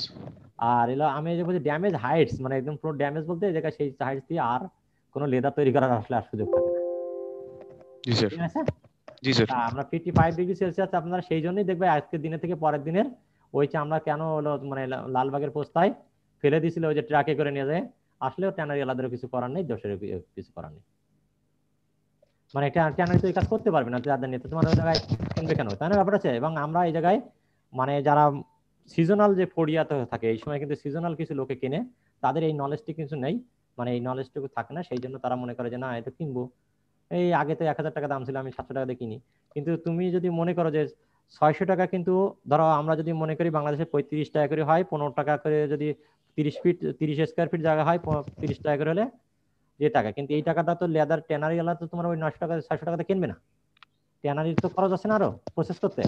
আর এলো আমি যে বলছি ড্যামেজ হাইটস, মানে একদম পুরো ড্যামেজ বলতে এই জায়গায় সেই হাইটস দিয়ে আর কোনো লেদার তৈরি করার আসলে আর সুযোগ থাকে না। জি স্যার। ঠিক আছে? জি স্যার। আমরা 55 ডিগ্রি সেলসিয়াস আপনারা সেই জন্যই দেখবে আজকের দিনে থেকে পরের দিনের ওই চামড়া কেন হলো মানে লালবাগের পোস্তায় ফেলে দিছিল, ওই যে ট্রাকে করে নিয়ে যায়, আসলেও ট্যানারি আলাদা কিছু করার নেই, দোষের কিছু করার নেই। মানে ট্যানারি তো এই কাজ করতে পারবে না, যাদের নিতে তোমার ওই জায়গায় কিনবে কেন, তাই না? ব্যাপার আছে। এবং আমরা এই জায়গায় মানে যারা সিজনাল যে পড়িয়াতে থাকে, এই সময় কিন্তু সিজনাল কিছু লোকে কিনে, তাদের এই নলেজটি কিছু নেই, মানে এই নলেজটুকু থাকে না, সেই জন্য তারা মনে করে যে না এটা কিনবো, এই আগে তো 1000 টাকা দাম ছিল, আমি 700 টাকা দিয়ে কিনি। কিন্তু তুমি যদি মনে করো যে 600 টাকা, কিন্তু ধরো আমরা যদি মনে করি বাংলাদেশে 35 টাকা করে হয়, 15 টাকা করে যদি 30 স্কোয়ার ফিট জায়গা হয়, 30 টাকা করে হলে যে টাকা, কিন্তু এই টাকাটা তো লেদার ট্যানারি আলা তো তোমার ওই 900 টাকা 600 টাকাতে কিনবে না, ট্যানারির তো খরচ আছে না আরো প্রসেস করতে,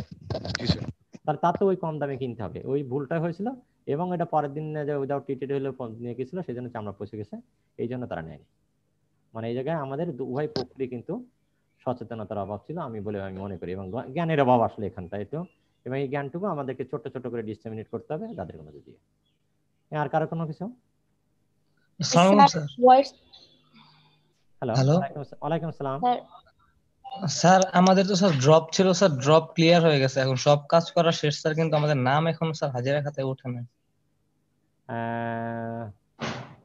তাহলে তার তো ওই কম দামে কিনতে হবে। ওই ভুলটা হয়েছিল, এবং এটা পরের দিন যে উইদাউট ট্রিটেড হলে নিয়ে গেছিল, সেই জন্য চামড়া পচে গেছে, এই জন্য তারা নেয়নি। মানে এই জায়গায় আমাদের উভয় পক্ষে কিন্তু সচেতনতার অভাব ছিল, আমি মনে করি, এবং জ্ঞানের অভাব আসলে এখানটায় তো এবং এই জ্ঞানটুকু আমাদেরকে ছোট ছোট করে ডিসেমিনেট করতে হবে তাদের মধ্যে দিয়ে। আর কারো কোনো কিছু? স্যার ভয়েস হ্যালো, হ্যালো ওয়ালাইকুম আসসালাম। স্যার স্যার, আমাদের তো স্যার ড্রপ ছিল, স্যার ড্রপ ক্লিয়ার হয়ে গেছে, এখন সব কাজ করা শেষ স্যার, কিন্তু আমাদের নাম এখন স্যার হাজিরা খাতায় ওঠে না।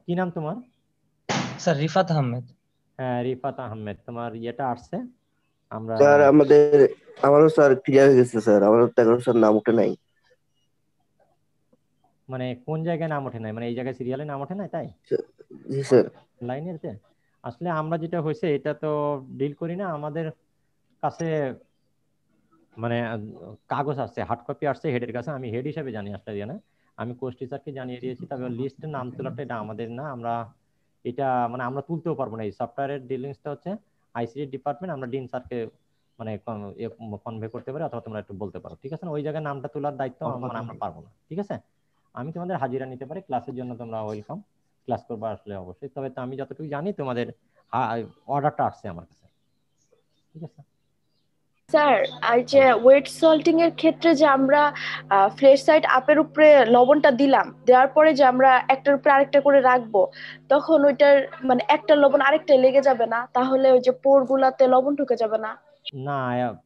কি নাম তোমার? স্যার রিফাত আহমেদ। হ্যাঁ, রিফাত আহমেদ, তোমার ইয়েটা আসছে। আমরা স্যার আমারও স্যার ক্লিয়ার হয়ে গেছে স্যার, আমারও তো এখন স্যার নাম উঠে নাই। মানে কোন জায়গায় নাম ওঠে নাই? মানে এই জায়গায় সিরিয়ালে নাম ওঠে নাই তাই? জি স্যার। লাইনেরতে আসলে আমরা যেটা হয়েছে এটা তো ডিল করি না, আমাদের কাছে মানে কাগজ আসছে, হার্ড কপি আসছে হেডের কাছে, আমি হেড হিসেবে জানি আসলে দিয়ে না, আমি কোর্স টিচারকে জানিয়ে দিয়েছি, তবে লিস্টের নাম তোলাটা এটা আমাদের না, আমরা এটা মানে আমরা তুলতেও পারবো না। এই সফটওয়্যারের ডিলিংসটা হচ্ছে আইসিটি ডিপার্টমেন্ট, আমরা ডিন স্যারকে মানে কনভে করতে পারি, অথবা তোমরা একটু বলতে পারো, ঠিক আছে না? ওই জায়গায় নামটা তোলার দায়িত্ব মানে আমরা পারবো না, ঠিক আছে? আমি তোমাদের হাজিরা নিতে পারি, ক্লাসের জন্য তোমরা ওয়েলকাম, ক্লাস করবা আসলে অবশ্যই, তবে তো আমি যতটুকু জানি তোমাদের অর্ডারটা আসছে আমার কাছে, ঠিক আছে? স্যার আর যে ওয়েট সল্টিং এর ক্ষেত্রে যে আমরা ফ্লেশ সাইড আপের উপরে লবণটা দিলাম, দেওয়ার পরে যে আমরা একটার উপরে আরেকটা করে রাখবো, তখন ওইটার মানে একটা লবণ আরেকটা লেগে যাবে না? তাহলে ওই যে পোর গুলাতে লবণ ঢুকে যাবে না? না,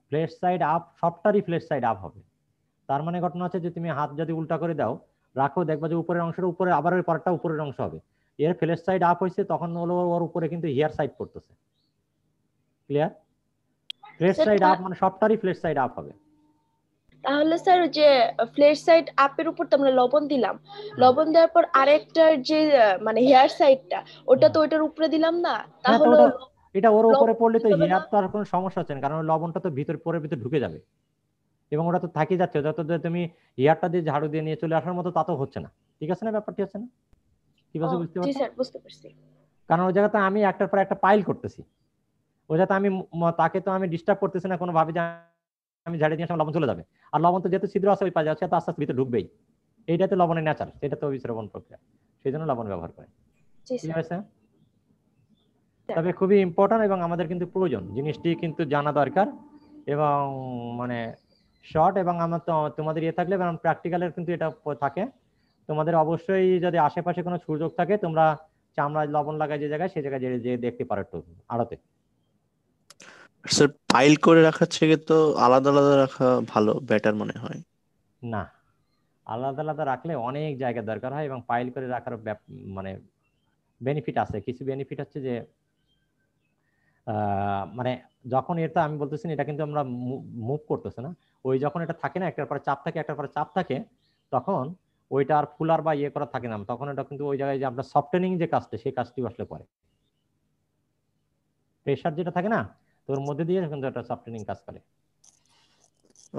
ফ্লেশ সাইড আপ, সবটারই ফ্লেশ সাইড আপ হবে। তার মানে ঘটনা হচ্ছে যে তুমি হাত যদি উল্টা করে দাও, রাখো, দেখবা যে উপরের অংশটা উপরে, আবার ওই পরেরটা উপরের অংশ হবে। এর ফ্লেশ সাইড আপ হয়েছে, তখন হলো ওর উপরে কিন্তু হেয়ার সাইড পড়তেছে। ক্লিয়ার? ফ্লেশ সাইড আপ মানে সবটারই ফ্লেশ সাইড আপ হবে। তাহলে স্যার যে ফ্লেশ সাইড আপের উপর তো আমরা লবণ দিলাম, লবণ দেওয়ার পর আরেকটার যে মানে হেয়ার সাইডটা, ওটা তো ওইটার উপরে দিলাম না, তাহলে এটা ওর উপরে পড়লে তো লবণ হেয়ার তো আর কোনো সমস্যা হচ্ছে না, কারণ লবণটা তো পরের ভিতরে ঢুকে যাবে এবং ওটা তো থাকি যাচ্ছে, যত তুমি হেয়ারটা দিয়ে ঝাড়ু দিয়ে নিয়ে চলে আসার মতো তা তো হচ্ছে না, ঠিক আছে না? ব্যাপারটি হচ্ছে না, ঠিক আছে? বুঝতে জি পারছো? স্যার, বুঝতে পারছি। কারণ ওই জায়গাতে আমি একটার পর একটা পাইল করতেছি, ওই জায়গাতে আমি তাকে তো আমি ডিস্টার্ব করতেছি না কোনো ভাবে, যে আমি ঝাড়ে দিয়ে লবণ চলে যাবে, আর লবণ তো যেহেতু ছিদ্র আছে ওই পাশে যাচ্ছে, তো আস্তে আস্তে ভিতরে ঢুকবেই, এইটা তো লবণের নেচার, সেটা তো অবিশ্রবণ প্রক্রিয়া, সেই জন্য লবণ ব্যবহার করে, ঠিক আছে? তবে খুবই ইম্পর্টেন্ট এবং আমাদের কিন্তু প্রয়োজন, জিনিসটি কিন্তু জানা দরকার, এবং মানে শর্ট, এবং আমার তো তোমাদের ইয়ে থাকলে এবং প্র্যাকটিক্যালের কিন্তু এটা থাকে, তোমাদের অবশ্যই যদি আশেপাশে কোনো সুযোগ থাকে, তোমরা চামড়ায় লবণ লাগায় যে জায়গায়, সেই জায়গায় যে দেখতে পারো একটু আড়তে। স্যার পাইল করে রাখার থেকে তো আলাদা আলাদা রাখা ভালো, বেটার মনে হয়। না, আলাদা আলাদা রাখলে অনেক জায়গা দরকার হয়, এবং পাইল করে রাখার মানে বেনিফিট আছে, কিছু বেনিফিট হচ্ছে যে মানে যখন এটা আমি বলতেছি এটা কিন্তু আমরা মুভ করতেছে না, ওই যখন এটা থাকে না, একটার পরে চাপ থাকে, একটার পরে চাপ থাকে, তখন ওইটা আর ফুলার বা ইয়ে করা থাকে না, তখন এটা কিন্তু ওই জায়গায় যে আমরা সফটেনিং যে কাজটা, সেই কাজটি আসলে করে, প্রেশার যেটা থাকে না, তোর মধ্যে দিয়ে কিন্তু একটা সফটেনিং কাজ করে।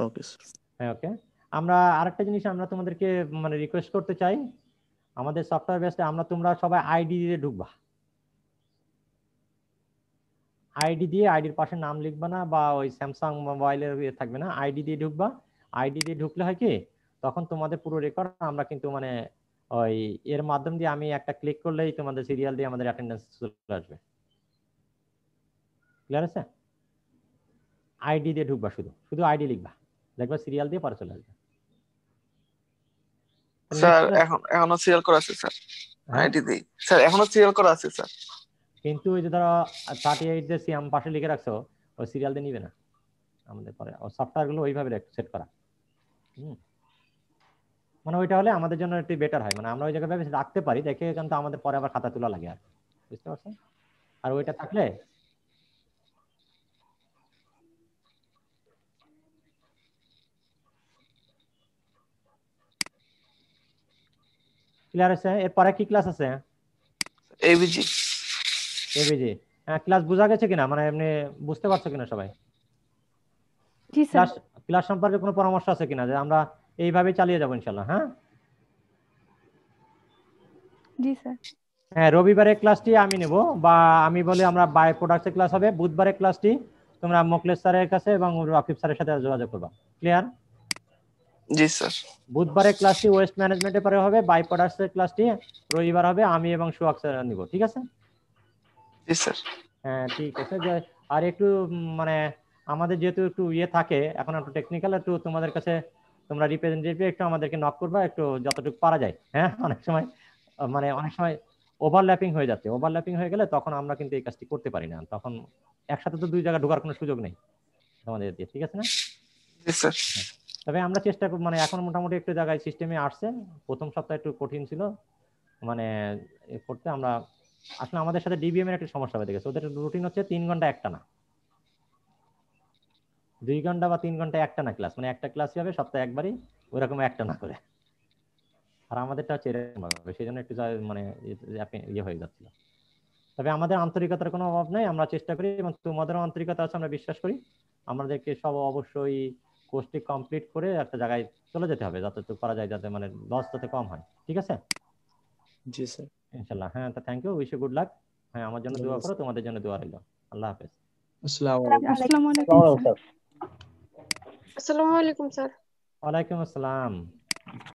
Okay sir. হ্যাঁ, ওকে। আমরা আরেকটা জিনিস আমরা তোমাদেরকে মানে রিকোয়েস্ট করতে চাই, আমাদের সফটওয়্যার বেসে তোমরা সবাই আইডি দিয়ে ঢুকবা, আইডি দিয়ে, আইডির পাশে নাম লিখবা না, বা ওই স্যামসাং মোবাইলের ইয়ে থাকবে না, আইডি দিয়ে ঢুকবা। আইডি দিয়ে ঢুকলে হয় কি, তখন তোমাদের পুরো রেকর্ড আমরা কিন্তু মানে ওই এর মাধ্যম দিয়ে আমি একটা ক্লিক করলেই তোমাদের সিরিয়াল দিয়ে আমাদের অ্যাটেন্ডেন্স চলে আসবে। ক্লিয়ার আছে? আইডি দিয়ে ঢুকবা, শুধু শুধু আইডি লিখবা, দেখবা সিরিয়াল দিয়ে পরে চলে আসবে। স্যার এখনো সিরিয়াল করা আছে স্যার, আইডি দেই স্যার, এখনো সিরিয়াল করা আছে স্যার, কিন্তু ওই যে ধরো 38 যে সিএম পাশে লিখে রাখছো, ওই সিরিয়াল দিয়ে নিবে না আমাদের, পরে সফটওয়্যার গুলো ওইভাবে সেট করা। মানে ওইটা হলে আমাদের জন্য একটু বেটার হয়, মানে আমরা ওই জায়গায় রাখতে পারি দেখে, কিন্তু আমাদের পরে আবার খাতা তোলা লাগে, আর বুঝতে পারছেন? আর ওইটা থাকলে ক্লিয়ার আছে? এরপরে কি ক্লাস আছে? এবিজি। এবিজি, ক্লাস বোঝা গেছে কিনা, মানে এমনি বুঝতে পারছো কিনা সবাই? জি স্যার। ক্লাস সম্পর্কে কোনো পরামর্শ আছে কিনা, যে আমরা এইভাবে চালিয়ে যাবো ইনশাআল্লাহ? হ্যাঁ জি স্যার। হ্যাঁ, রবিবারের ক্লাসটি আমি নেব, বা আমি বলি আমরা বাই প্রোডাক্টসের ক্লাস হবে, বুধবারের ক্লাসটি তোমরা মোকলেশ স্যারের কাছে এবং রাকিব স্যারের সাথে যোগাযোগ করবা। ক্লিয়ার? জি স্যার। বুধবারের ক্লাসটি ওয়েস্ট ম্যানেজমেন্টের পরে হবে, বাই প্রোডাক্টসের ক্লাসটি রবিবার হবে, আমি এবং সুহাগ স্যার নিব, ঠিক আছে? জি স্যার। হ্যাঁ ঠিক আছে। যে আর একটু মানে আমাদের যেহেতু একটু ইয়ে থাকে, এখন একটু টেকনিক্যাল, একটু তোমাদের কাছে তোমরা রিপ্রেজেন্টেটিভ একটু আমাদেরকে নক করবা একটু যতটুকু পারা যায়। হ্যাঁ, অনেক সময় অনেক সময় ওভারল্যাপিং হয়ে যাচ্ছে, ওভারল্যাপিং হয়ে গেলে তখন আমরা কিন্তু এই কাজটি করতে পারি না, তখন একসাথে তো দুই জায়গায় ঢোকার কোনো সুযোগ নেই তোমাদের দিয়ে, ঠিক আছে না? তবে আমরা চেষ্টা করব, এখন মোটামুটি একটু জায়গায় সিস্টেমে আসছে। প্রথম সপ্তাহে একটু কঠিন ছিল করতে। আমরা আসলে আমাদের সাথে ডিবিএম এর একটা সমস্যা হয়ে গেছে, ওদের রুটিন হচ্ছে 3 ঘন্টা একটা না, 2 ঘন্টা বা 3 ঘন্টা একটা না ক্লাস, একটা ক্লাসই হবে সপ্তাহে একবারই, ওইরকম একটা না করে। আর আমাদেরটা হচ্ছে এরকম হবে, সেই জন্য একটু ইয়ে হয়ে যাচ্ছিল। তবে আমাদের আন্তরিকতার কোনো অভাব নেই, আমরা চেষ্টা করি এবং তোমাদেরও আন্তরিকতা আছে, আমরা বিশ্বাস করি। আমাদেরকে সব অবশ্যই কোর্সটি কমপ্লিট করে একটা জায়গায় চলে যেতে হবে, যতটুকু করা যায়, যাতে লস যাতে কম হয়, ঠিক আছে? জি স্যার, ইনশাআল্লাহ। হ্যাঁ, তো thank you, wish you good luck. হ্যাঁ, আমার জন্য দোয়া করো, তোমাদের জন্য দোয়া রইল। আল্লাহ হাফেজ। আসসালামু আলাইকুম। আসসালামু আলাইকুম স্যার। আসসালামু আলাইকুম স্যার। ওয়ালাইকুম আসসালাম।